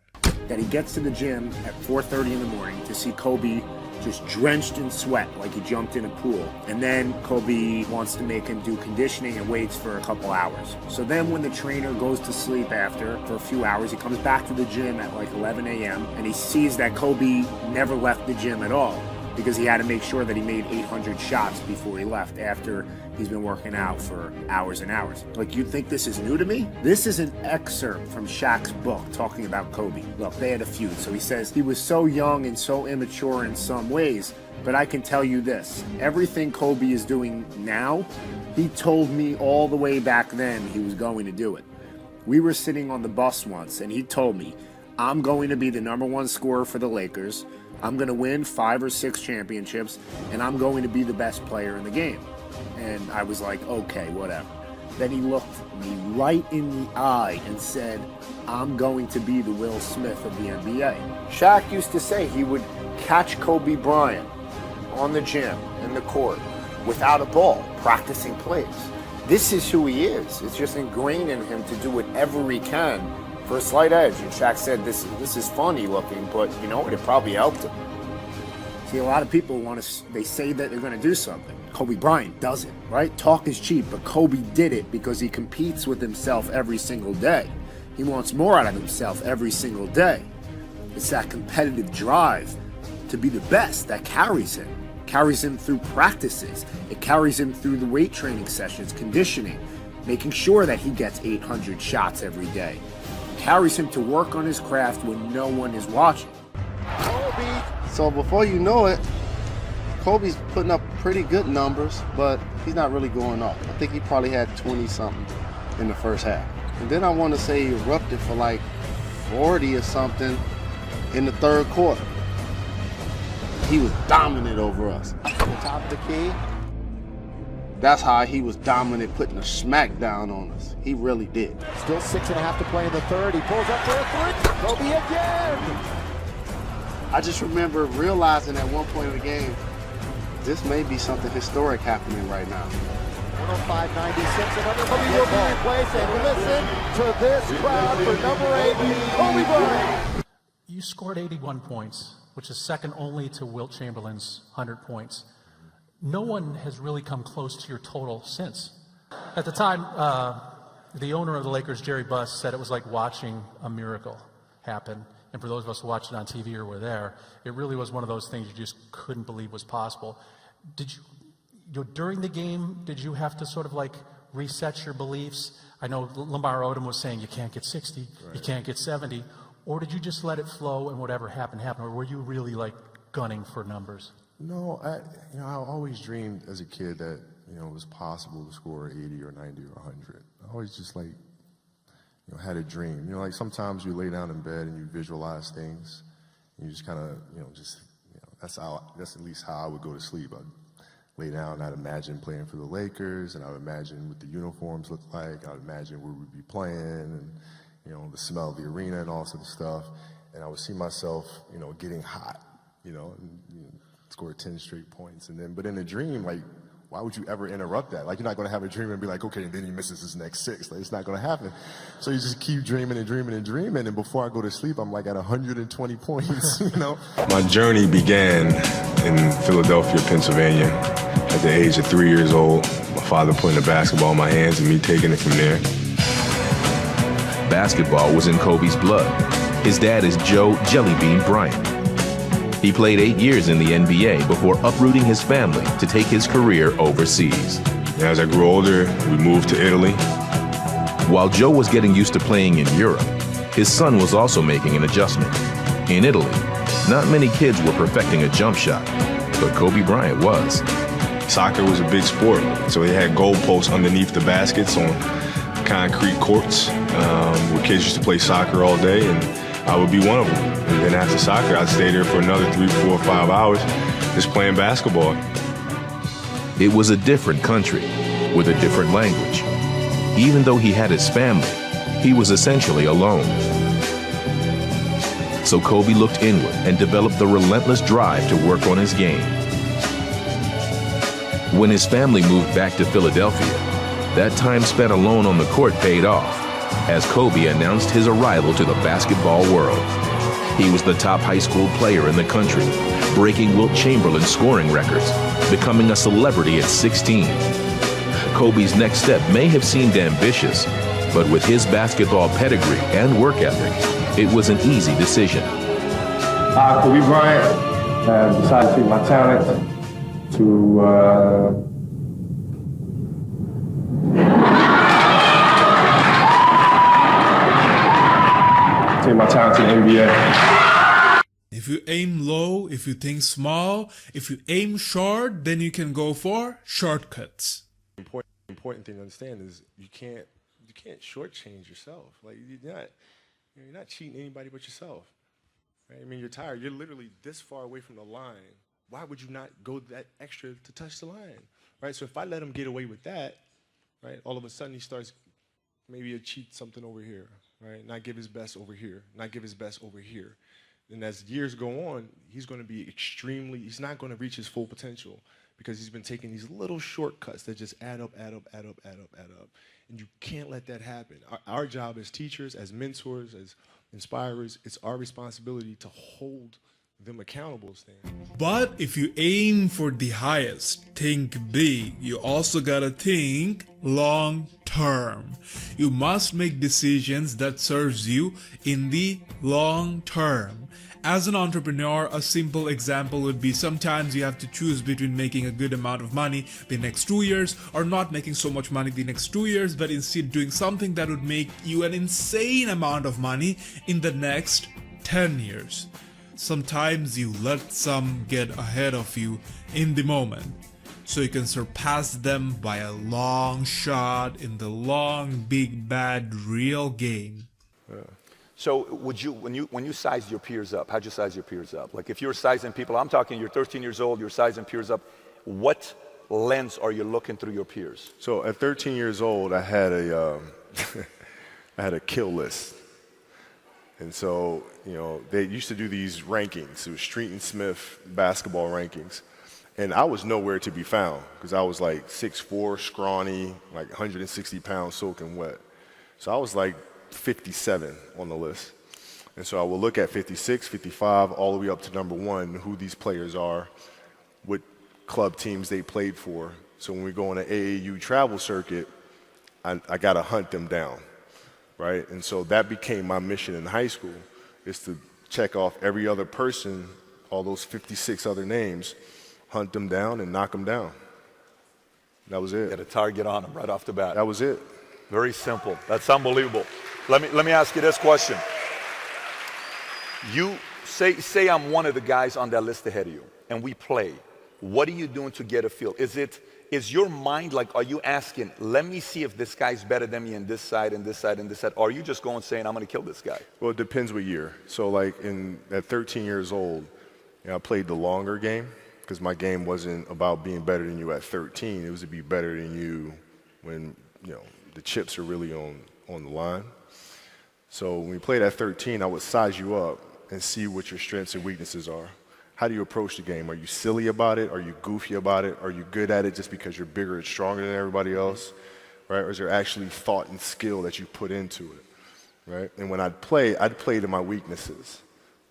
That he gets to the gym at 4:30 in the morning to see Kobe just drenched in sweat like he jumped in a pool. And then Kobe wants to make him do conditioning and waits for a couple hours. So then when the trainer goes to sleep after for a few hours, he comes back to the gym at like 11 a.m. and he sees that Kobe never left the gym at all, because he had to make sure that he made 800 shots before he left after he's been working out for hours and hours. Like, you think this is new to me? This is an excerpt from Shaq's book talking about Kobe. Look, they had a feud. So he says, he was so young and so immature in some ways, but I can tell you this, everything Kobe is doing now, he told me all the way back then he was going to do it. We were sitting on the bus once and he told me, I'm going to be the #1 scorer for the Lakers. I'm going to win 5 or 6 championships, and I'm going to be the best player in the game. And I was like, okay, whatever. Then he looked me right in the eye and said, I'm going to be the Will Smith of the NBA. Shaq used to say he would catch Kobe Bryant on the gym, in the court, without a ball, practicing plays. This is who he is. It's just ingrained in him to do whatever he can for a slight edge. And Shaq said, this is funny looking, but you know what, it probably helped him. See, a lot of people they say that they're going to do something. Kobe Bryant does it, right? Talk is cheap, but Kobe did it because he competes with himself every single day. He wants more out of himself every single day. It's that competitive drive to be the best that carries him through practices. It carries him through the weight training sessions, conditioning, making sure that he gets 800 shots every day. Carries him to work on his craft when no one is watching. Kobe. So before you know it, Kobe's putting up pretty good numbers, but he's not really going off. I think he probably had 20-something in the first half. And then I want to say he erupted for like 40 or something in the third quarter. He was dominant over us. At the top of the key, that's how he was dominant, putting a smack down on us. He really did. Still 6.5 to play in the third. He pulls up for a 3. Kobe again! I just remember realizing at one point in the game, this may be something historic happening right now. 105-96, another Kobe will be replaced, and listen to this crowd for number 8, Kobe Bryant. You scored 81 points, which is second only to Wilt Chamberlain's 100 points. No one has really come close to your total since. At the time, the owner of the Lakers, Jerry Buss, said it was like watching a miracle happen. And for those of us who watched it on TV or were there, it really was one of those things you just couldn't believe was possible. Did you during the game, did you have to sort of like reset your beliefs? I know Lamar Odom was saying you can't get 60, right, you can't get 70. Or did you just let it flow and whatever happened, happened? Or were you really like gunning for numbers? No, I always dreamed as a kid that, it was possible to score 80 or 90 or 100. I always just had a dream. Like sometimes you lay down in bed and you visualize things, and you just kind of, that's at least how I would go to sleep. I'd lay down, I'd imagine playing for the Lakers, and I'd imagine what the uniforms look like. I'd imagine where we'd be playing, and the smell of the arena and all sort of stuff. And I would see myself, getting hot, and score 10 straight points. But in a dream, like why would you ever interrupt that? Like, you're not going to have a dream and be like, okay, and then he misses his next 6. Like, it's not going to happen. So you just keep dreaming and dreaming and dreaming, and before I go to sleep, I'm like at 120 points, you know? My journey began in Philadelphia, Pennsylvania. At the age of 3 years old, my father putting a basketball in my hands and me taking it from there. Basketball was in Kobe's blood. His dad is Joe Jellybean Bryant. He played 8 years in the NBA before uprooting his family to take his career overseas. As I grew older, we moved to Italy. While Joe was getting used to playing in Europe, his son was also making an adjustment. In Italy, not many kids were perfecting a jump shot, but Kobe Bryant was. Soccer was a big sport, so they had goalposts underneath the baskets on concrete courts where kids used to play soccer all day, and I would be one of them. And then after soccer, I'd stay there for another 3, 4, 5 hours just playing basketball. It was a different country with a different language. Even though he had his family, he was essentially alone. So Kobe looked inward and developed the relentless drive to work on his game. When his family moved back to Philadelphia, that time spent alone on the court paid off, as Kobe announced his arrival to the basketball world. He was the top high school player in the country, breaking Wilt Chamberlain's scoring records, becoming a celebrity at 16. Kobe's next step may have seemed ambitious, but with his basketball pedigree and work ethic, it was an easy decision. I, Kobe Bryant, decided to take my talent to the NBA. If you aim low, if you think small, if you aim short, then you can go for shortcuts. Important thing to understand is you can't shortchange yourself. Like you're not cheating anybody but yourself. Right? I mean, you're tired. You're literally this far away from the line. Why would you not go that extra to touch the line? Right? So if I let him get away with that, right, all of a sudden he starts maybe to cheat something over here, right? Not give his best over here, not give his best over here. And as years go on, he's going to be he's not going to reach his full potential because he's been taking these little shortcuts that just add up. And you can't let that happen. Our job as teachers, as mentors, as inspirers, it's our responsibility to hold them accountable, Stan. But if you aim for the highest, think big, you also gotta think long term. You must make decisions that serves you in the long term. As an entrepreneur, a simple example would be sometimes you have to choose between making a good amount of money the next 2 years or not making so much money the next 2 years, but instead doing something that would make you an insane amount of money in the next 10 years. Sometimes you let some get ahead of you in the moment, so you can surpass them by a long shot in the long, big, bad, real game. So would you, when you size your peers up, how'd you size your peers up? Like if you're sizing people, I'm talking you're 13 years old, you're sizing peers up, what lens are you looking through your peers? So at 13 years old, I had a kill list. And so, you know, they used to do these rankings. It was Street and Smith basketball rankings. And I was nowhere to be found because I was like 6'4", scrawny, like 160 pounds soaking wet. So I was like 57 on the list. And so I will look at 56, 55, all the way up to number 1, who these players are, what club teams they played for. So when we go on an AAU travel circuit, I got to hunt them down. Right? And so that became my mission in high school, is to check off every other person, all those 56 other names, hunt them down and knock them down. That was it. Get a target on them right off the bat. That was it. Very simple. That's unbelievable. Let me ask you this question. You say I'm one of the guys on that list ahead of you, and we play. What are you doing to get a feel? Is your mind like, are you asking, let me see if this guy's better than me in this side and this side and this side? Or are you just going saying, I'm going to kill this guy? Well, it depends what year. So like at 13 years old, I played the longer game because my game wasn't about being better than you at 13. It was to be better than you when, the chips are really on the line. So when we played at 13, I would size you up and see what your strengths and weaknesses are. how do you approach the game? Are you silly about it? Are you goofy about it? Are you good at it just because you're bigger and stronger than everybody else, right? Or is there actually thought and skill that you put into it, right? And when I'd play to my weaknesses.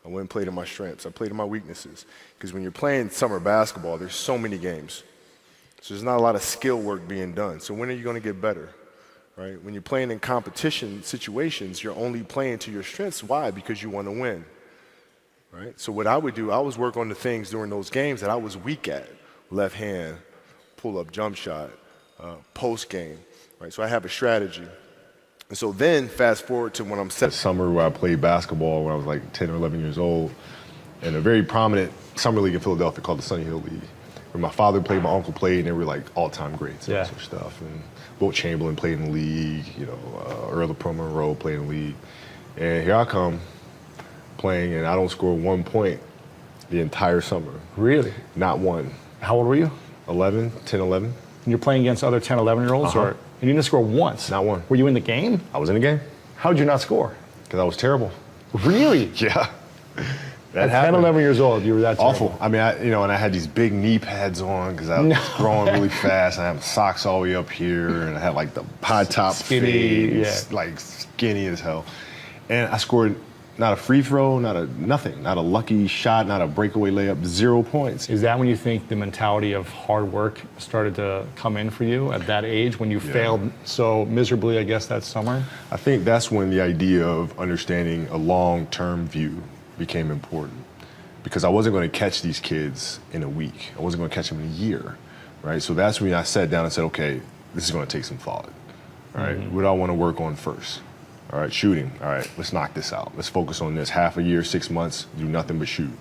I wouldn't play to my strengths. I played to my weaknesses. Because when you're playing summer basketball, there's so many games. So there's not a lot of skill work being done. So when are you going to get better, right? When you're playing in competition situations, you're only playing to your strengths. Why? Because you want to win. Right? So what I would do, I was work on the things during those games that I was weak at. Left hand, pull-up jump shot, post game. Right? So I have a strategy. And so then fast forward to when I'm set. Summer where I played basketball when I was like 10 or 11 years old in a very prominent summer league in Philadelphia called the Sunny Hill League. Where my father played, my uncle played, and they were like all-time greats and sort of stuff. And Wilt Chamberlain played in the league, you know, Earl of Monroe played in the league. And here I come, playing, and I don't score 1 point the entire summer. Really? Not one. How old were you? 11, 10, 11. And you're playing against other 10, 11-year-olds? Uh-huh. Or and you didn't score once? Not one. Were you in the game? I was in the game. How did you not score? Because I was terrible. Really? Yeah. At 10, 11 years old, you were that terrible. Awful. I mean, and I had these big knee pads on because I was growing really fast. And I had socks all the way up here, and I had like the high top Skinny, fade, like skinny as hell. And I scored not a free throw, nothing, not a lucky shot, not a breakaway layup, 0 points. Is that when you think the mentality of hard work started to come in for you at that age, when you failed so miserably, I guess, that summer? I think that's when the idea of understanding a long-term view became important, because I wasn't going to catch these kids in a week. I wasn't going to catch them in a year, right? So that's when I sat down and said, okay, this is going to take some thought, all right? What do I want to work on first? All right, shooting. All right, let's knock this out. Let's focus on this. Half a year, 6 months, do nothing but shoot.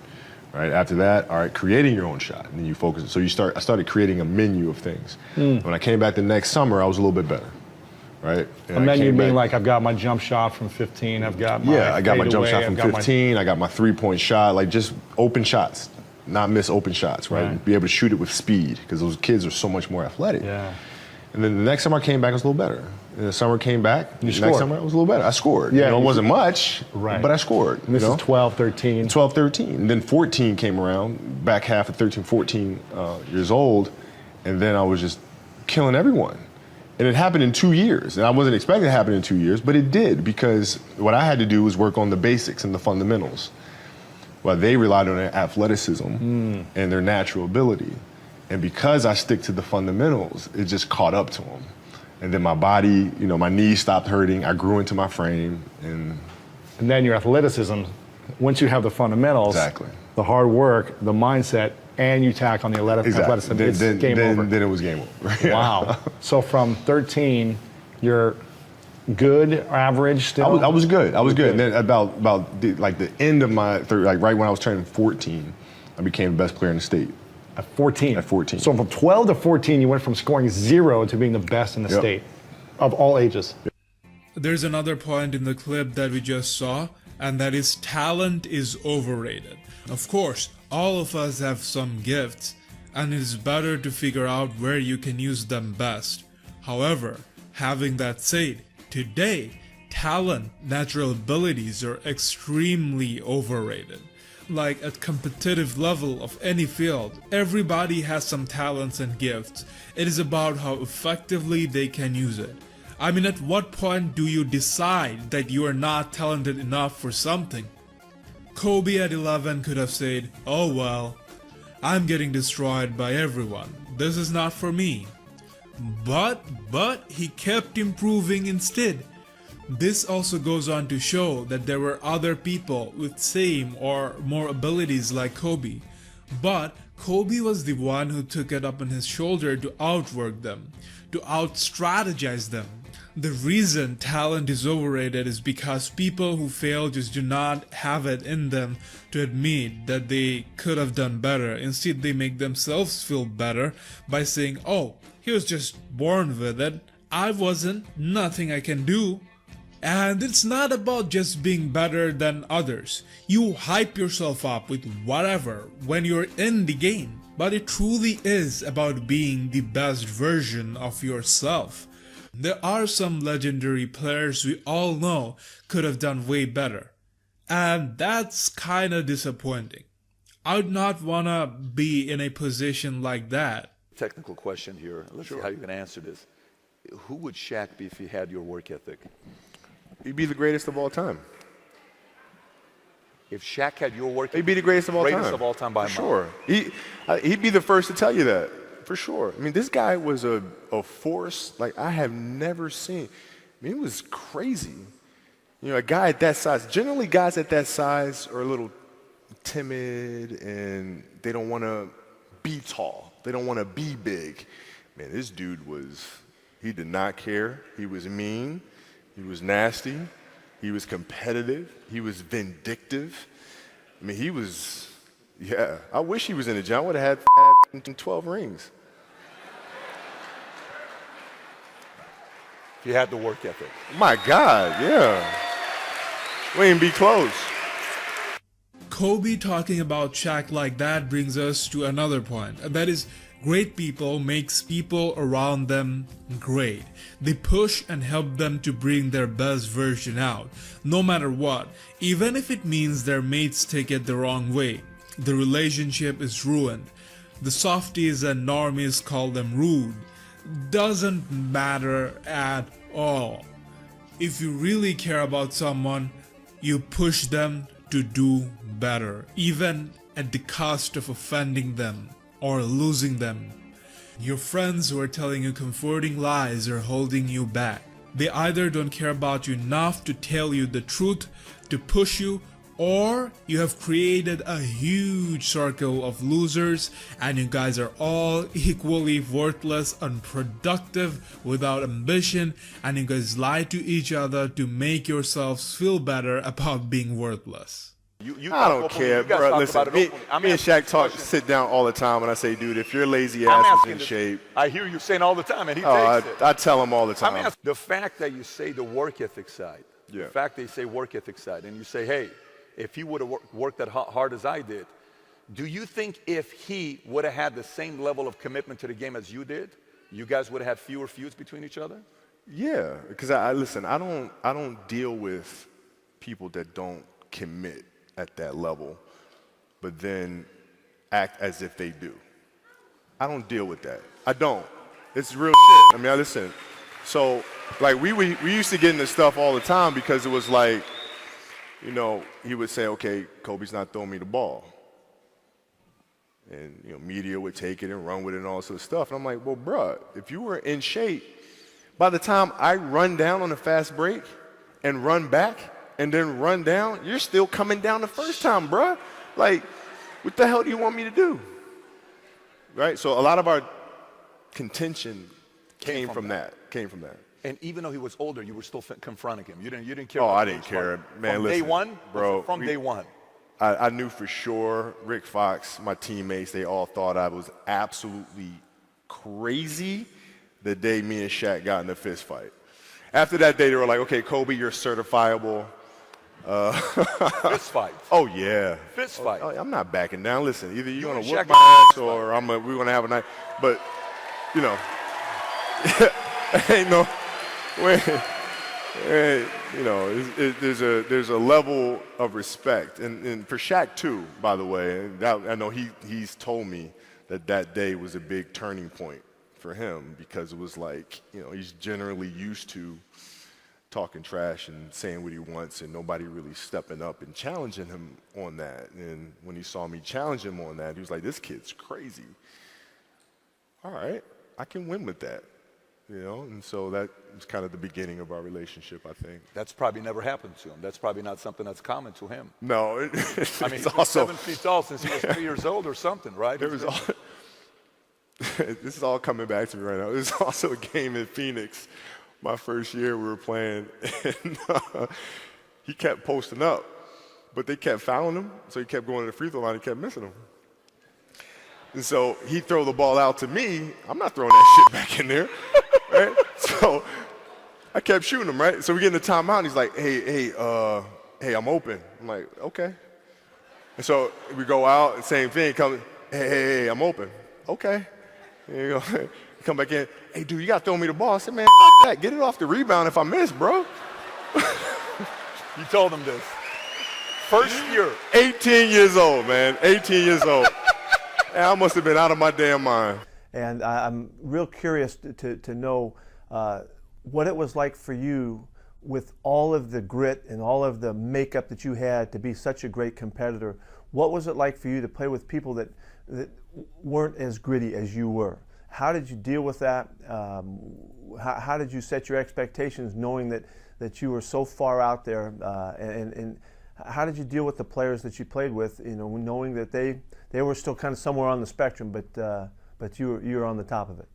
All right, after that, all right, creating your own shot. And then you focus. So I started creating a menu of things. When I came back the next summer, I was a little bit better, right? And then you mean like, I've got my jump shot from 15, I've got my I got my jump shot from fadeaway, 15, I got my three-point shot, like just open shots, not miss open shots, right? Be able to shoot it with speed, because those kids are so much more athletic. Yeah. And then the next summer I came back, I was a little better. And the summer came back, the scored. next summer I was a little better. I scored. Yeah, it wasn't much, but I scored. And this is 12, 13. 12, 13. And then 14 came around, back half of 13, 14 years old, and then I was just killing everyone. And it happened in 2 years. And I wasn't expecting it to happen in 2 years, but it did, because what I had to do was work on the basics and the fundamentals. While they relied on their athleticism and their natural ability. And because I stick to the fundamentals, it just caught up to them. And then my body, my knees stopped hurting. I grew into my frame. And then your athleticism, once you have the fundamentals, the hard work, the mindset, and you tack on the athleticism, it's game over. Then it was game over. Wow. So from 13, you're good, average still? I was good. I was good. And then about the end of my right when I was turning 14, I became the best player in the state. At 14? At 14. So from 12 to 14, you went from scoring 0 to being the best in the state of all ages. There's another point in the clip that we just saw, and that is talent is overrated. Of course, all of us have some gifts, and it is better to figure out where you can use them best. However, having that said, today, talent, natural abilities are extremely overrated. Like at competitive level of any field, everybody has some talents and gifts. It is about how effectively they can use it. I mean, at what point do you decide that you are not talented enough for something? Kobe at 11 could have said, oh well, I'm getting destroyed by everyone. This is not for me. But he kept improving instead. This also goes on to show that there were other people with same or more abilities like Kobe. But Kobe was the one who took it up on his shoulder to outwork them, to out-strategize them. The reason talent is overrated is because people who fail just do not have it in them to admit that they could have done better. Instead, they make themselves feel better by saying, oh, he was just born with it. I wasn't, nothing I can do. And it's not about just being better than others. You hype yourself up with whatever when you're in the game. But it truly is about being the best version of yourself. There are some legendary players we all know could have done way better. And that's kinda disappointing. I would not want to be in a position like that. Technical question here. Let's see how you can answer this. Who would Shaq be if he had your work ethic? He'd be the greatest of all time. If Shaq had your work ethic, he'd be the greatest of all time. Greatest of all time by a mile. Sure. He'd be the first to tell you that, for sure. I mean, this guy was a force like I have never seen. I mean, it was crazy. You know, a guy at that size, generally guys at that size are a little timid and they don't want to be tall. They don't want to be big. Man, this dude he did not care. He was mean. He was nasty. He was competitive. He was vindictive. I mean, I wish he was in the gym. I would have had 12 rings. If you had the work ethic. My God, yeah. We ain't be close. Kobe talking about Shaq like that brings us to another point, and that is great people makes people around them great. They push and help them to bring their best version out, no matter what, even if it means their mates take it the wrong way. The relationship is ruined. The softies and normies call them rude. Doesn't matter at all. If you really care about someone, you push them to do better, even at the cost of offending them or losing them. Your friends who are telling you comforting lies are holding you back. They either don't care about you enough to tell you the truth, to push you, or you have created a huge circle of losers and you guys are all equally worthless, unproductive, without ambition, and you guys lie to each other to make yourselves feel better about being worthless. I don't care, bro. Listen, me and Shaq sit down all the time, and I say, dude, if your lazy ass is in shape. I hear you saying all the time, and he takes it. I tell him all the time. I mean, the fact that you say the work ethic side, the fact that you say work ethic side, and you say, hey, if he would have worked that hard as I did, do you think if he would have had the same level of commitment to the game as you did, you guys would have had fewer feuds between each other? Yeah, because listen, I don't deal with people that don't commit at that level, but then act as if they do. I don't deal with that. I don't. It's real shit. I mean, listen. So, like, we used to get into stuff all the time because it was like, you know, he would say, okay, Kobe's not throwing me the ball. And, you know, media would take it and run with it and all sort of stuff. And I'm like, well, bruh, if you were in shape, by the time I run down on a fast break and run back and then run down, you're still coming down the first time, bruh. Like, what the hell do you want me to do? Right? So a lot of our contention came from that. And even though he was older, you were still confronting him. You didn't care. Oh, I didn't care, man. From listen, day one, bro. From day one. I knew for sure Rick Fox, my teammates, they all thought I was absolutely crazy the day me and Shaq got in a fist fight. After that day, they were like, okay, Kobe, you're certifiable. Fist fight. Oh, yeah. Fist fight. Oh, I'm not backing down. Listen, either you're going to whoop my ass or we're going to have a night. But, you know, ain't no way. You know, there's a level of respect. And for Shaq, too, by the way, I know he's told me that day was a big turning point for him because it was like, you know, he's generally used to talking trash and saying what he wants and nobody really stepping up and challenging him on that. And when he saw me challenge him on that, he was like, this kid's crazy. All right, I can win with that. You know, and so that was kind of the beginning of our relationship, I think. That's probably never happened to him. That's probably not something that's common to him. No. I mean, he's 7 feet tall since he was 3 years old or something, right? This is all coming back to me right now. There's also a game in Phoenix. My first year we were playing, and he kept posting up, but they kept fouling him, so he kept going to the free throw line and kept missing them. And so he'd throw the ball out to me. I'm not throwing that shit back in there, right? So I kept shooting him, right? So we get in the timeout, and he's like, hey, I'm open. I'm like, okay. And so we go out, and same thing, hey, I'm open. Okay. There you go. Come back in. Hey, dude, you got to throw me the ball. I said, man, f that. Get it off the rebound if I miss, bro. You told him this. First year. 18 years old, man. 18 years old. And I must have been out of my damn mind. And I'm real curious to know what it was like for you with all of the grit and all of the makeup that you had to be such a great competitor. What was it like for you to play with people that weren't as gritty as you were? How did you deal with that? How did you set your expectations knowing that you were so far out there? And how did you deal with the players that you played with, you know, knowing that they were still kind of somewhere on the spectrum, but you were on the top of it?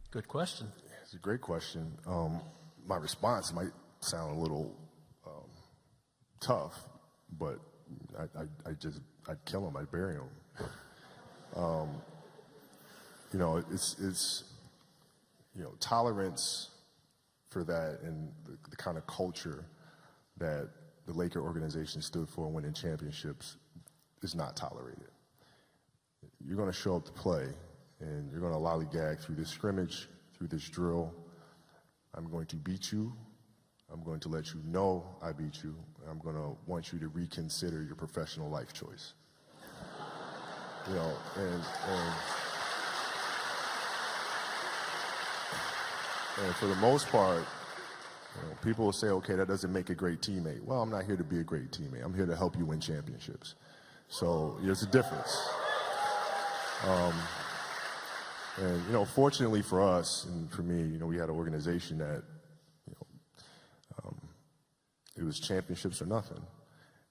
Good question. It's a great question. My response might sound a little tough, but I'd kill him, I'd bury him. You know, it's you know, tolerance for that and the kind of culture that the Laker organization stood for winning championships is not tolerated. You're going to show up to play, and you're going to lollygag through this scrimmage, through this drill. I'm going to beat you. I'm going to let you know I beat you. I'm going to want you to reconsider your professional life choice. You know, and for the most part, you know, people will say, okay, that doesn't make a great teammate. Well, I'm not here to be a great teammate. I'm here to help you win championships. So there's a difference. And, you know, fortunately for us and for me, you know, we had an organization that, you know, it was championships or nothing.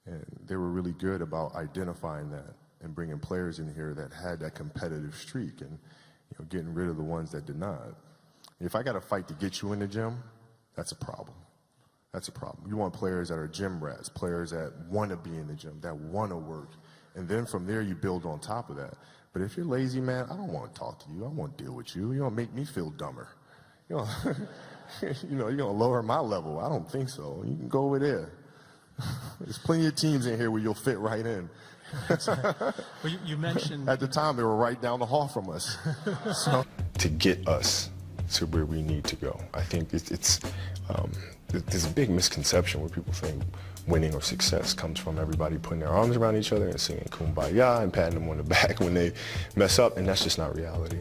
And they were really good about identifying that and bringing players in here that had that competitive streak and, you know, getting rid of the ones that did not. If I got to fight to get you in the gym, that's a problem. That's a problem. You want players that are gym rats, players that want to be in the gym, that want to work. And then from there, you build on top of that. But if you're lazy, man, I don't want to talk to you. I won't deal with you. You don't make me feel dumber. You know, you know, you're going to lower my level. I don't think so. You can go over there. There's plenty of teams in here where you'll fit right in. Well, you mentioned... At the time, they were right down the hall from us. So. To get us to where we need to go. I think there's a big misconception where people think winning or success comes from everybody putting their arms around each other and singing Kumbaya and patting them on the back when they mess up, and that's just not reality.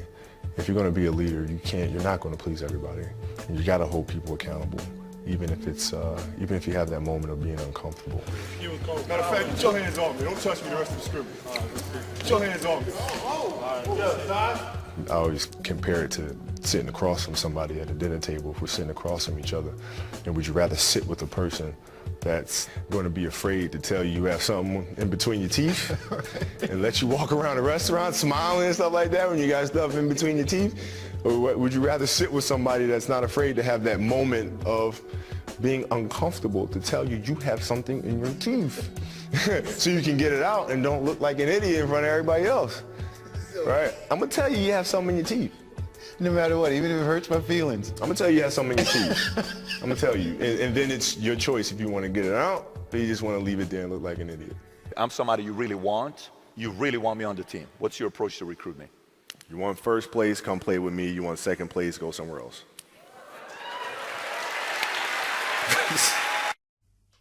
If you're going to be a leader, you're not going to please everybody. And you got to hold people accountable, even if you have that moment of being uncomfortable. Matter of fact, get your hands on me. Don't touch me the rest of the scrimmage. Get your hands on me. I always compare it to sitting across from somebody at a dinner table. If we're sitting across from each other, and would you rather sit with a person that's going to be afraid to tell you have something in between your teeth and let you walk around the restaurant smiling and stuff like that when you got stuff in between your teeth? Or would you rather sit with somebody that's not afraid to have that moment of being uncomfortable to tell you have something in your teeth so you can get it out and don't look like an idiot in front of everybody else? Right? I'm going to tell you have something in your teeth. No matter what, even if it hurts my feelings. I'm going to tell you have something in your teeth. I'm going to tell you. And then it's your choice if you want to get it out or you just want to leave it there and look like an idiot. I'm somebody you really want. You really want me on the team. What's your approach to recruit me? You want first place, come play with me. You want second place, go somewhere else.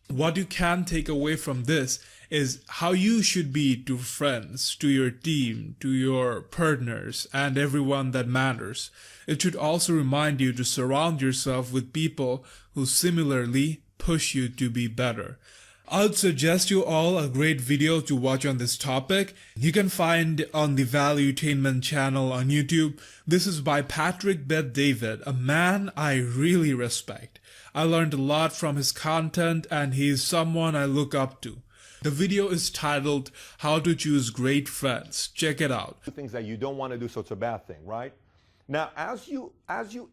What you can take away from this is how you should be to friends, to your team, to your partners, and everyone that matters. It should also remind you to surround yourself with people who similarly push you to be better. I'd suggest you all a great video to watch on this topic. You can find on the Valuetainment channel on YouTube. This is by Patrick Bet-David, a man I really respect. I learned a lot from his content and he's someone I look up to. The video is titled How to Choose Great Friends. Check it out. Things that you don't want to do, so it's a bad thing, right? Now, as you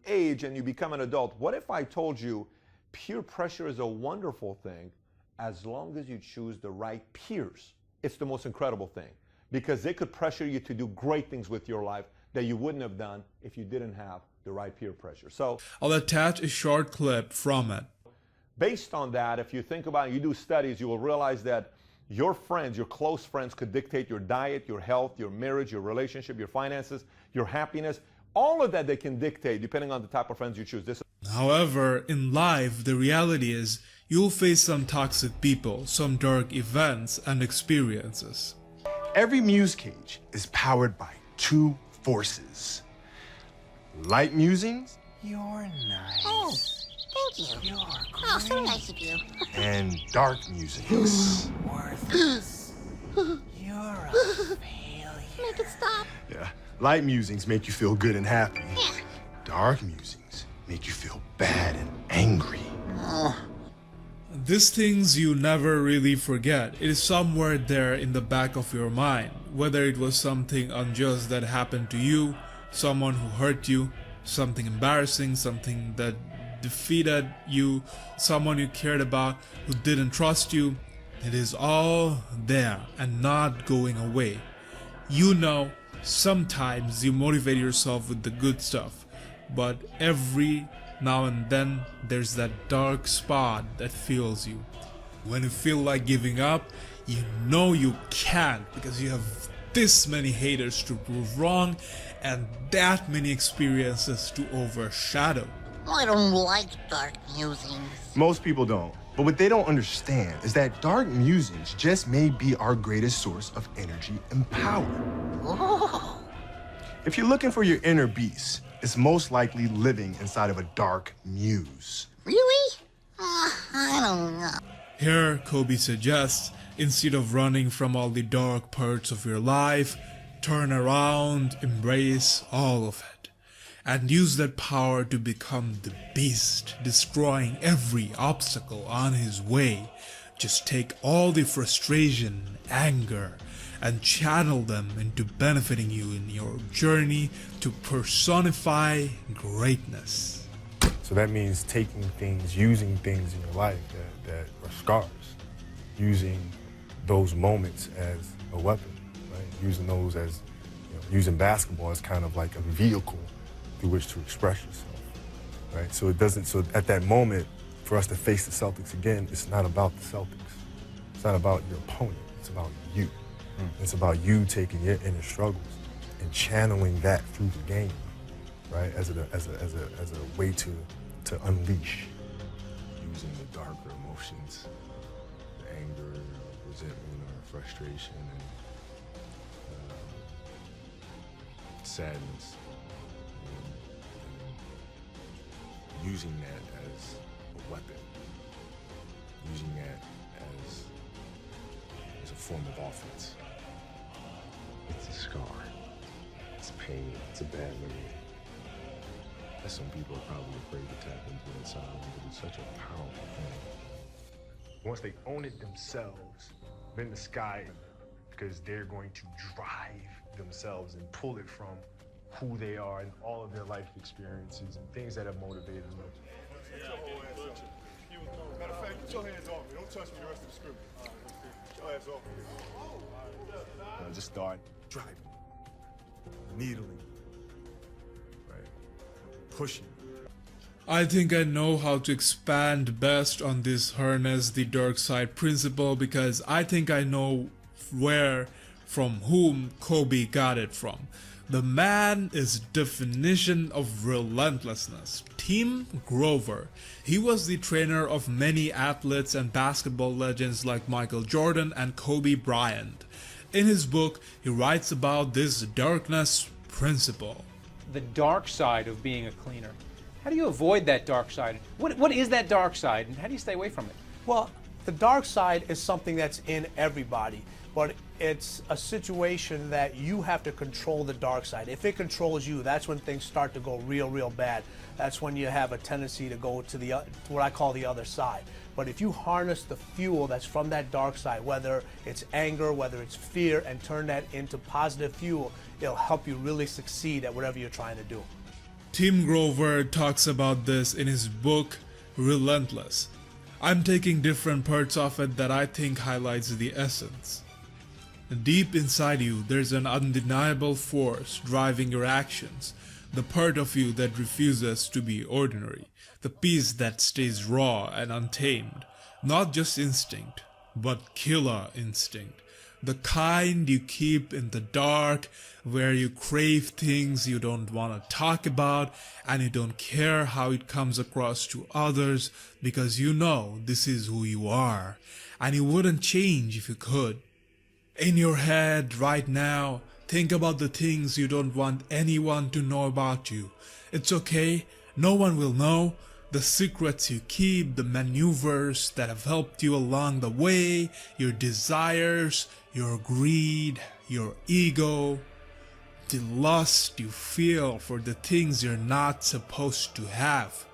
age and you become an adult, what if I told you peer pressure is a wonderful thing as long as you choose the right peers? It's the most incredible thing because they could pressure you to do great things with your life that you wouldn't have done if you didn't have the right peer pressure. So I'll attach a short clip from it. Based on that, if you think about it, you do studies, you will realize that your friends, your close friends could dictate your diet, your health, your marriage, your relationship, your finances, your happiness. All of that they can dictate depending on the type of friends you choose. However, in life, the reality is You'll face some toxic people, some dark events and experiences. Every muse cage is powered by two forces. Light musings You're nice. Oh, thank you. You're great. Oh, so nice of you. and dark musings. Worthless. You're a failure. Make it stop. Yeah. Light musings make you feel good and happy. Yeah. Dark musings make you feel bad and angry. These things you never really forget. It is somewhere there in the back of your mind. Whether it was something unjust that happened to you, someone who hurt you, something embarrassing, something that defeated you, someone you cared about who didn't trust you. It is all there and not going away. You know, sometimes you motivate yourself with the good stuff, but every now and then there's that dark spot that fills you. When you feel like giving up, you know you can't because you have this many haters to prove wrong and that many experiences to overshadow. I don't like dark musings. Most people don't. But what they don't understand is that dark musings just may be our greatest source of energy and power. Oh. If you're looking for your inner beast, it's most likely living inside of a dark muse. Really? I don't know. Here, Kobe suggests, instead of running from all the dark parts of your life, turn around, embrace all of it, and use that power to become the beast, destroying every obstacle on his way. Just take all the frustration, anger, and channel them into benefiting you in your journey to personify greatness. So that means taking things, using things in your life that are scars, using those moments as a weapon, right? Using those as, using basketball as kind of like a vehicle through which to express yourself, right? So so at that moment, for us to face the Celtics again, it's not about the Celtics. It's not about your opponent, it's about you. It's about you taking your inner struggles and channeling that through the game, right? As a way to unleash. Using the darker emotions, the anger, resentment, or frustration, and sadness, and using that as a weapon, using that as a form of offense. It's a scar. It's pain. It's a bad memory. That some people are probably afraid to tap into inside of them, but it's such a powerful thing. Once they own it themselves, then the sky, because they're going to drive themselves and pull it from who they are and all of their life experiences and things that have motivated them. Matter of fact, get your hands off me. Don't touch me the rest of the scrimmage. Get your hands off me. Just start driving, needling, right? Pushing. I think I know how to expand best on this harness the dark side principle because I think I know from whom Kobe got it from. The man is definition of relentlessness. Tim Grover. He was the trainer of many athletes and basketball legends like Michael Jordan and Kobe Bryant. In his book, he writes about this darkness principle. The dark side of being a cleaner. How do you avoid that dark side? What is that dark side and how do you stay away from it? Well, the dark side is something that's in everybody, but it's a situation that you have to control the dark side. If it controls you, that's when things start to go real bad. That's when you have a tendency to go to what I call the other side. But if you harness the fuel that's from that dark side, whether it's anger, whether it's fear, and turn that into positive fuel, it'll help you really succeed at whatever you're trying to do. Tim Grover talks about this in his book, Relentless. I'm taking different parts of it that I think highlights the essence. Deep inside you, there's an undeniable force driving your actions, the part of you that refuses to be ordinary, the piece that stays raw and untamed, not just instinct, but killer instinct, The kind you keep in the dark, where you crave things you don't want to talk about and you don't care how it comes across to others because you know this is who you are and you wouldn't change if you could. In your head right now, think about the things you don't want anyone to know about you. It's okay, no one will know. The secrets you keep, the maneuvers that have helped you along the way, your desires, your greed, your ego, the lust you feel for the things you're not supposed to have.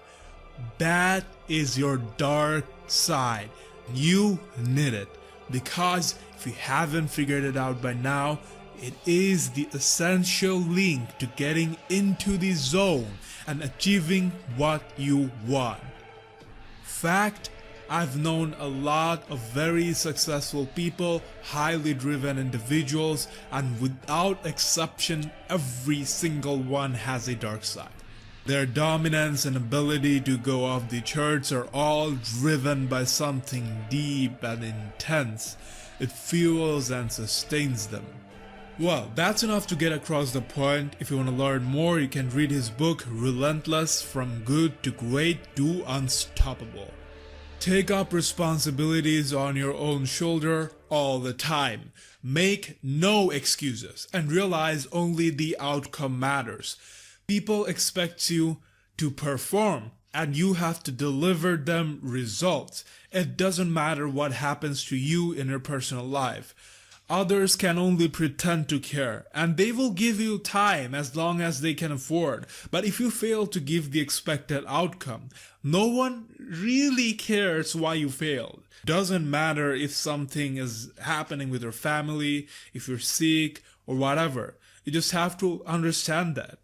That is your dark side. You need it, because if you haven't figured it out by now, it is the essential link to getting into the zone and achieving what you want. Fact, I've known a lot of very successful people, highly driven individuals, and without exception, every single one has a dark side. Their dominance and ability to go off the charts are all driven by something deep and intense. It fuels and sustains them. Well, that's enough to get across the point. If you want to learn more, you can read his book, Relentless: From Good to Great to Unstoppable. Take up responsibilities on your own shoulder all the time. Make no excuses and realize only the outcome matters. People expect you to perform and you have to deliver them results. It doesn't matter what happens to you in your personal life. Others can only pretend to care, and they will give you time as long as they can afford. But if you fail to give the expected outcome, no one really cares why you failed. Doesn't matter if something is happening with your family, if you're sick, or whatever. You just have to understand that.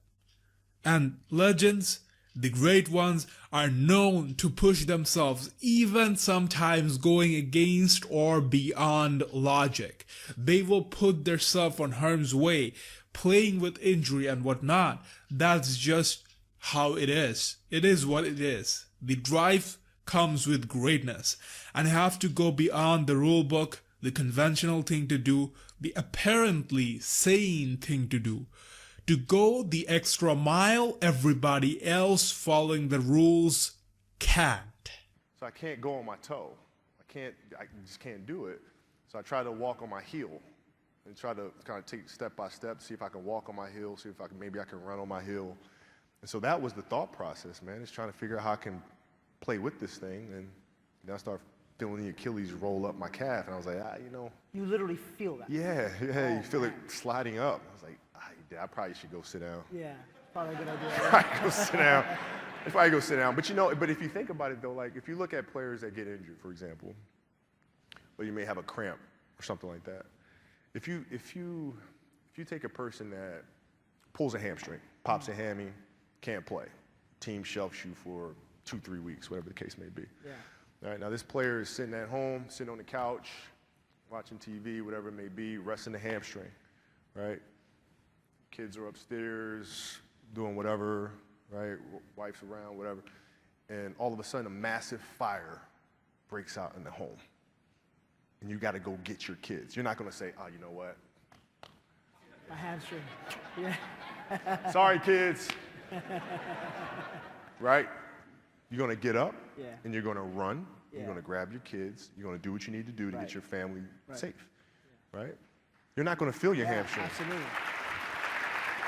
And legends, the great ones, are known to push themselves, even sometimes going against or beyond logic. They will put themselves on harm's way, playing with injury and whatnot. That's just how it is. It is what it is. The drive comes with greatness, and have to go beyond the rule book, the conventional thing to do, the apparently sane thing to do. To go the extra mile, everybody else following the rules can't. So I can't go on my toe. I just can't do it. So I try to walk on my heel and try to kind of take step by step, see if I can walk on my heel, see if maybe I can run on my heel. And so that was the thought process, man. It's trying to figure out how I can play with this thing. And then I started feeling the Achilles roll up my calf, and I was like, You literally feel that. Yeah, you feel it sliding up. I was like, I probably should go sit down. Yeah, probably a good idea. Probably go sit down. I'd probably go sit down. But if you think about it though, like if you look at players that get injured, for example, or you may have a cramp or something like that. If you take a person that pulls a hamstring, pops a hammy, can't play, team shelves you for 2-3 weeks, whatever the case may be. Yeah. All right, now this player is sitting at home, sitting on the couch, watching TV, whatever it may be, resting the hamstring, right? Kids are upstairs doing whatever, right? Wife's around, whatever. And all of a sudden, a massive fire breaks out in the home. And you got to go get your kids. You're not going to say, you know what? My hamstring. Yeah. Sorry, kids. Right? You're going to get up, and you're going to run. Yeah. You're going to grab your kids. You're going to do what you need to do to get your family safe, right? You're not going to feel your hamstring. Absolutely.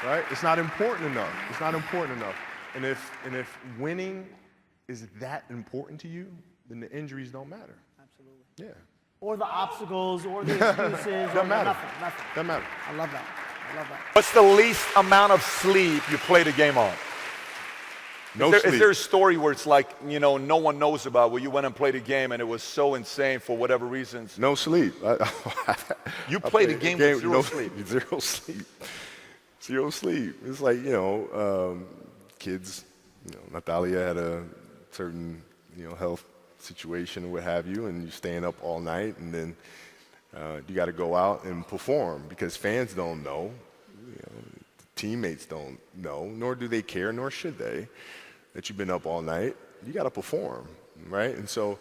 Right? It's not important enough. It's not important enough. And if winning is that important to you, then the injuries don't matter. Absolutely. Yeah. Or the obstacles, or the excuses. Doesn't matter. Nothing. Doesn't matter. I love that. What's the least amount of sleep you played a game on? Is there a story where it's like, no one knows about, where you went and played a game and it was so insane for whatever reasons? No sleep. You played a game with zero sleep. Zero sleep. Zero sleep. It's like, kids, Natalia had a certain, health situation or what have you, and you're staying up all night, and then you got to go out and perform because fans don't know, teammates don't know, nor do they care, nor should they, that you've been up all night. You got to perform, right? And so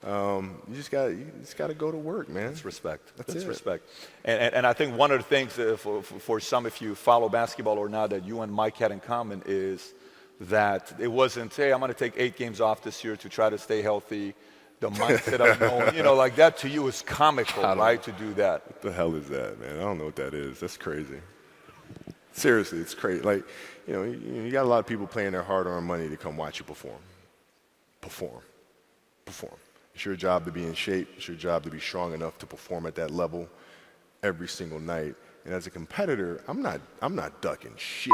You just got to go to work, man. That's respect. That's it. respect. And I think one of the things for some, if you follow basketball or not, that you and Mike had in common is that it wasn't, hey, I'm going to take 8 games off this year to try to stay healthy. The mindset of knowing, like that to you is comical, right, to do that. What the hell is that, man? I don't know what that is. That's crazy. Seriously, it's crazy. Like, you got a lot of people paying their hard-earned money to come watch you perform. Perform. It's your job to be in shape. It's your job to be strong enough to perform at that level every single night. And as a competitor, I'm not ducking shit.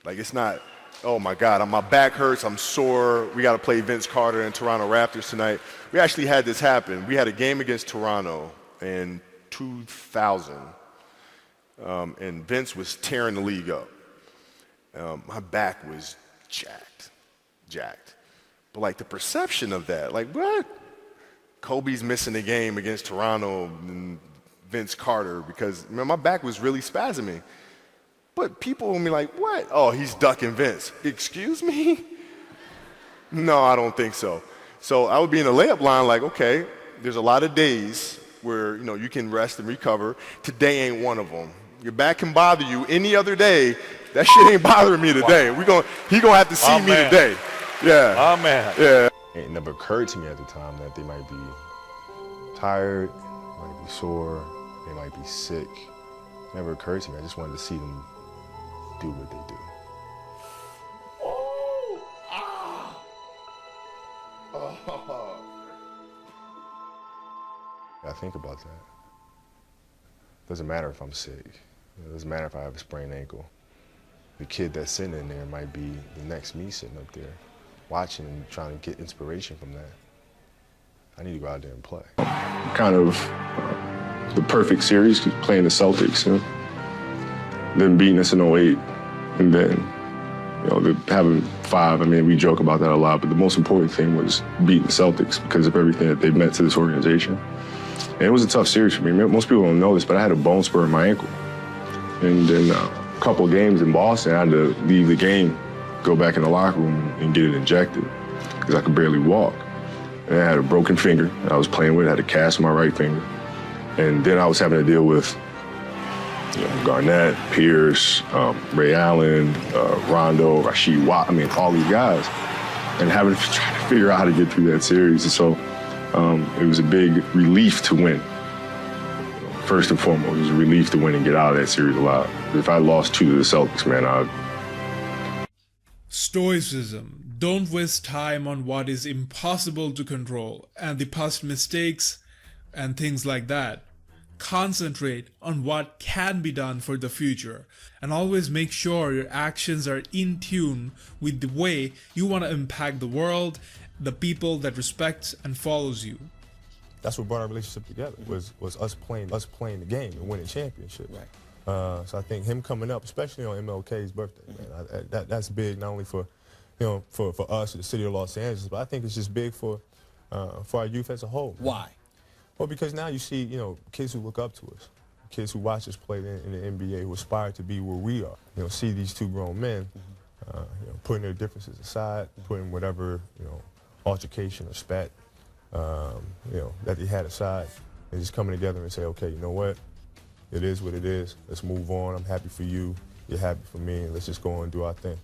Like, it's not, oh my God, my back hurts, I'm sore, we got to play Vince Carter and Toronto Raptors tonight. We actually had this happen. We had a game against Toronto in 2000, and Vince was tearing the league up. My back was jacked. But like the perception of that, like what? Kobe's missing the game against Toronto and Vince Carter because my back was really spasming. But people will be like, what? Oh, he's ducking Vince. Excuse me? No, I don't think so. So I would be in the layup line like, okay, there's a lot of days where, you can rest and recover. Today ain't one of them. Your back can bother you any other day. That shit ain't bothering me today. He gonna have to see me today. Yeah. Oh, man. Yeah. It never occurred to me at the time that they might be tired, might be sore, they might be sick. It never occurred to me. I just wanted to see them do what they do. I think about that. Doesn't matter if I'm sick. It doesn't matter if I have a sprained ankle. The kid that's sitting in there might be the next me sitting up there, watching and trying to get inspiration from that. I need to go out there and play. Kind of the perfect series, playing the Celtics, then beating us in 08, and then having 5. I mean, we joke about that a lot, but the most important thing was beating the Celtics because of everything that they meant to this organization. And it was a tough series for me. Most people don't know this, but I had a bone spur in my ankle. And then a couple of games in Boston, I had to leave the game, go back in the locker room and get it injected because I could barely walk. And I had a broken finger that I was playing with, I had a cast on my right finger. And then I was having to deal with Garnett, Pierce, Ray Allen, Rondo, Rasheed Watt, all these guys. And having to try to figure out how to get through that series. And so it was a big relief to win. First and foremost, it was a relief to win and get out of that series alive. If I lost 2 to the Celtics, man, Stoicism. Don't waste time on what is impossible to control and the past mistakes and things like that. Concentrate on what can be done for the future and always make sure your actions are in tune with the way you want to impact the world, the people that respects and follows you. That's what brought our relationship together, was us playing the game and winning championships. Right. So I think him coming up, especially on MLK's birthday, man, that's big not only for for us, the city of Los Angeles, but I think it's just big for our youth as a whole. Man. Why? Well, because now you see, kids who look up to us, kids who watch us play in the NBA, who aspire to be where we are. See these 2 grown men, putting their differences aside, putting whatever altercation or spat, that they had aside, and just coming together and say, okay, you know what? It is what it is. Let's move on. I'm happy for you. You're happy for me. And let's just go on and do our thing.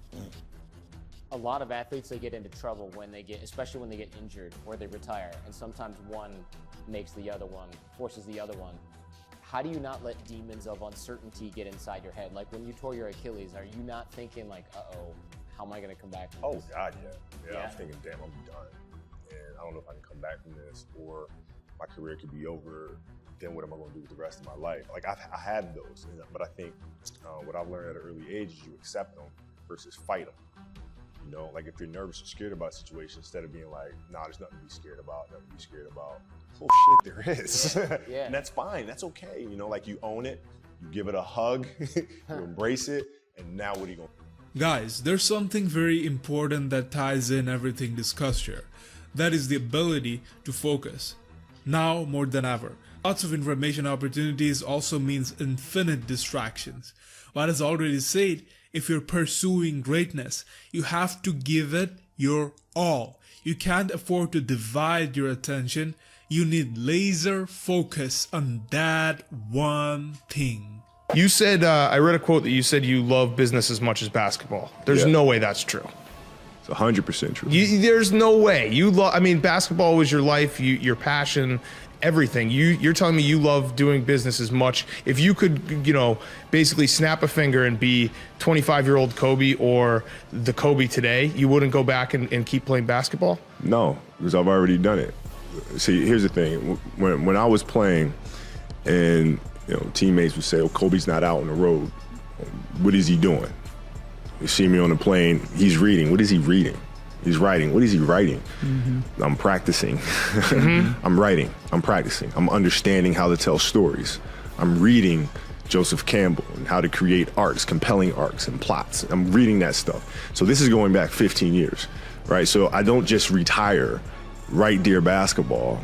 A lot of athletes, they get into trouble especially when they get injured or they retire. And sometimes one makes the other one, forces the other one. How do you not let demons of uncertainty get inside your head? Like when you tore your Achilles, are you not thinking like, uh-oh, how am I going to come back from this? Oh, God, yeah. I was thinking, damn, I'm done. And I don't know if I can come back from this, or my career could be over. Then what am I going to do with the rest of my life? Like, I had those, but I think what I've learned at an early age is you accept them versus fight them. Like if you're nervous or scared about a situation, instead of being like, nah, there's nothing to be scared about, nothing to be scared about. Oh shit, there is. Yeah. And that's fine, that's okay. Like you own it, you give it a hug, you embrace it, and now what are you going to do? Guys, there's something very important that ties in everything discussed here. That is the ability to focus. Now more than ever. Lots of information opportunities also means infinite distractions. But as already said, If you're pursuing greatness, you have to give it your all. You can't afford to divide your attention. You need laser focus on that one thing. You said, I read a quote that you said you love business as much as basketball. There's no way that's true. It's 100% true. There's no way. I mean, basketball was your life, your passion, everything. You're telling me you love doing business as much. If you could, basically snap a finger and be 25-year-old Kobe or the Kobe today, you wouldn't go back and keep playing basketball? No, because I've already done it. See, here's the thing. When I was playing and teammates would say, oh, Kobe's not out on the road. What is he doing? You see me on the plane, he's reading. What is he reading? He's writing. What is he writing? Mm-hmm. I'm practicing. I'm writing. I'm practicing. I'm understanding how to tell stories. I'm reading Joseph Campbell and how to create arcs, compelling arcs and plots. I'm reading that stuff. So this is going back 15 years, right? So I don't just retire, write Dear Basketball,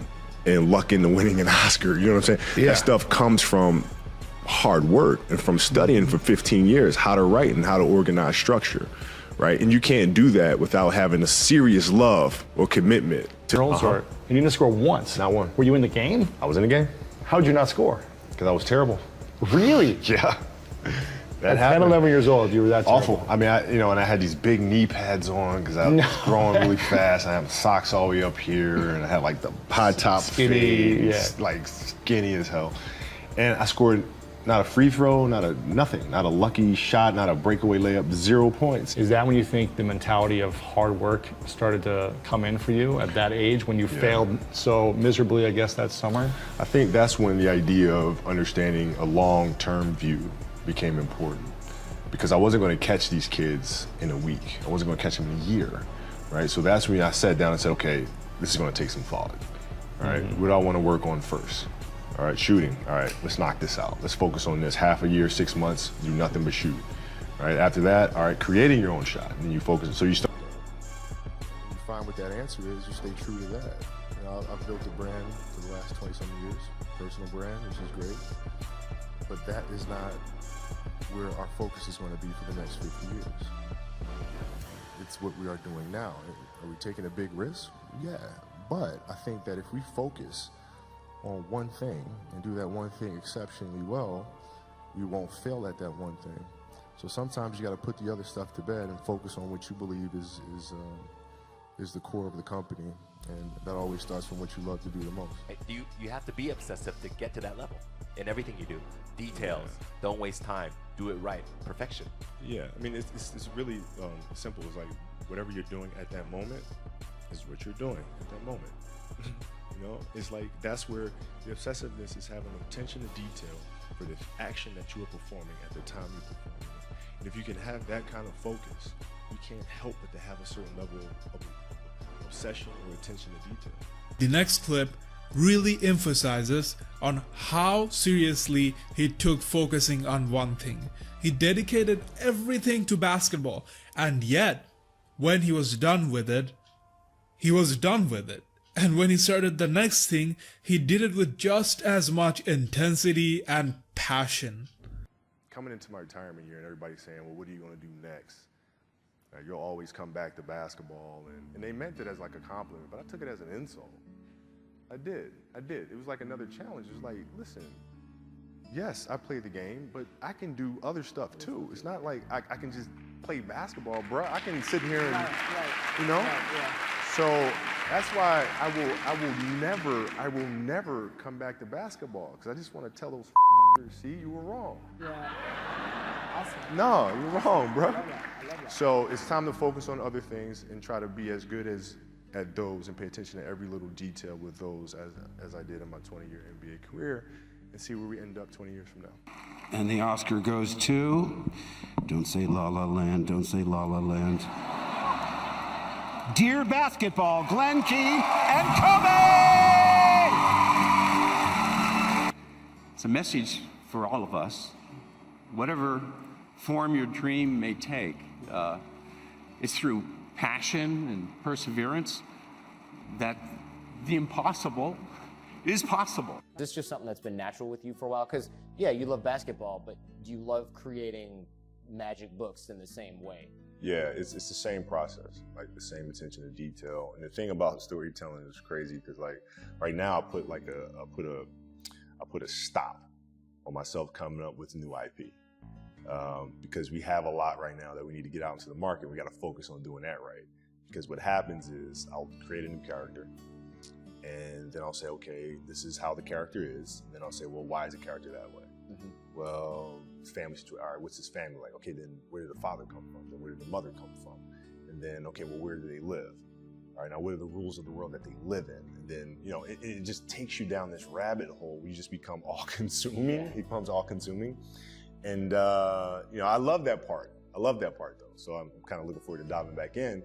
and luck into winning an Oscar. You know what I'm saying? Yeah. That stuff comes from hard work and from studying for 15 years how to write and how to organize structure, right? And you can't do that without having a serious love or commitment to You didn't score once. Not one. Were you in the game? I was in the game. How'd you not score? Because I was terrible. Really? Yeah. At 10, 11 years old, you were that awful. terrible. I mean, and I had these big knee pads on because I was growing really fast. I had socks all the way up here, and I had like the high top Skinny, fades, like skinny as hell. And I scored not a free throw, not a lucky shot, not a breakaway layup, 0 points. Is that when you think the mentality of hard work started to come in for you at that age, when you failed so miserably, I guess, that summer? I think that's when the idea of understanding a long-term view became important, because I wasn't going to catch these kids in a week. I wasn't going to catch them in a year, right? So that's when I sat down and said, okay, this is going to take some thought, all right? What do I want to work on first? All right, shooting. All right, let's knock this out. Let's focus on this. Half a year, 6 months, do nothing but shoot. All right, after that, all right, creating your own shot. And then you focus. So you start. You find what that answer is, you stay true to that. I've built a brand for the last 20-something years, personal brand, which is great. But that is not where our focus is going to be for the next 50 years. It's what we are doing now. Are we taking a big risk? Yeah, but I think that if we focus on one thing and do that one thing exceptionally well, we won't fail at that one thing. So sometimes you got to put the other stuff to bed and focus on what you believe is the core of the company, and that always starts from what you love to do the most. You have to be obsessive to get to that level in everything you do. Details, don't waste time, do it right, perfection. Yeah, I mean, it's really simple. It's like whatever you're doing at that moment is what you're doing at that moment. It's like that's where the obsessiveness is having attention to detail for the action that you are performing at the time you're performing it. And if you can have that kind of focus, you can't help but to have a certain level of obsession or attention to detail. The next clip really emphasizes on how seriously he took focusing on one thing. He dedicated everything to basketball, and yet, when he was done with it, he was done with it. And when he started the next thing, he did it with just as much intensity and passion. Coming into my retirement year and everybody's saying, well, what are you going to do next? You'll always come back to basketball. And they meant it as like a compliment, but I took it as an insult. I did. It was like another challenge. It was like, listen, yes, I play the game, but I can do other stuff too. It's not like I can just play basketball, bro. I can sit here and, So that's why I will never come back to basketball, because I just want to tell those fuckers, see, you were wrong. Yeah. Awesome. No, you're wrong, bro. I love that. So it's time to focus on other things and try to be as good at those and pay attention to every little detail with those as I did in my 20-year NBA career, and see where we end up 20 years from now. And the Oscar goes to, don't say La La Land, don't say La La Land. Dear Basketball, Glenn Key and Kobe! It's a message for all of us. Whatever form your dream may take, it's through passion and perseverance that the impossible is possible. This is just something that's been natural with you for a while? Because, yeah, you love basketball, but do you love creating Magic books in the same way. Yeah, it's the same process, like the same attention to detail. And the thing about storytelling is crazy because like right now I put a stop on myself coming up with new IP because we have a lot right now that we need to get out into the market. We got to focus on doing that right. Because what happens is I'll create a new character and then I'll say, okay, this is how the character is. And then I'll say, well, why is the character that way? Mm-hmm. Well, family situation. All right, what's his family like? Okay, then where did the father come from? Then where did the mother come from? And then, okay, well, where do they live? All right, now what are the rules of the world that they live in? And then, you know, it just takes you down this rabbit hole where you just become all-consuming. Yeah. It becomes all-consuming. And, you know, I love that part. I love that part, though. So I'm kind of looking forward to diving back in.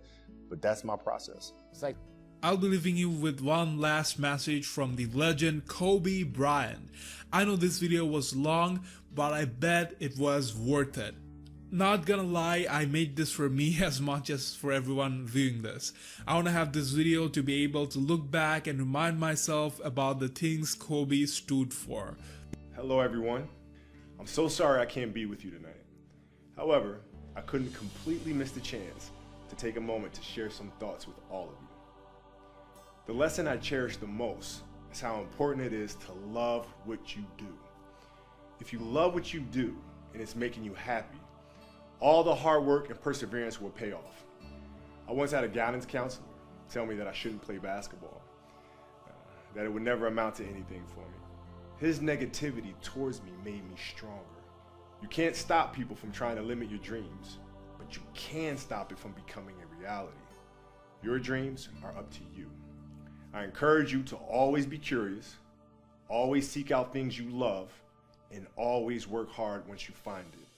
But that's my process. It's like, I'll be leaving you with one last message from the legend Kobe Bryant. I know this video was long, but I bet it was worth it. Not gonna lie, I made this for me as much as for everyone viewing this. I wanna have this video to be able to look back and remind myself about the things Kobe stood for. Hello everyone. I'm so sorry I can't be with you tonight. However, I couldn't completely miss the chance to take a moment to share some thoughts with all of you. The lesson I cherish the most is how important it is to love what you do. If you love what you do and it's making you happy, all the hard work and perseverance will pay off. I once had a guidance counselor tell me that I shouldn't play basketball, that it would never amount to anything for me. His negativity towards me made me stronger. You can't stop people from trying to limit your dreams, but you can stop it from becoming a reality. Your dreams are up to you. I encourage you to always be curious, always seek out things you love, and always work hard once you find it.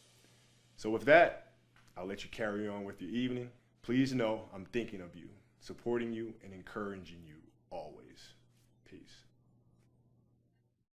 So with that, I'll let you carry on with your evening. Please know I'm thinking of you, supporting you, and encouraging you always.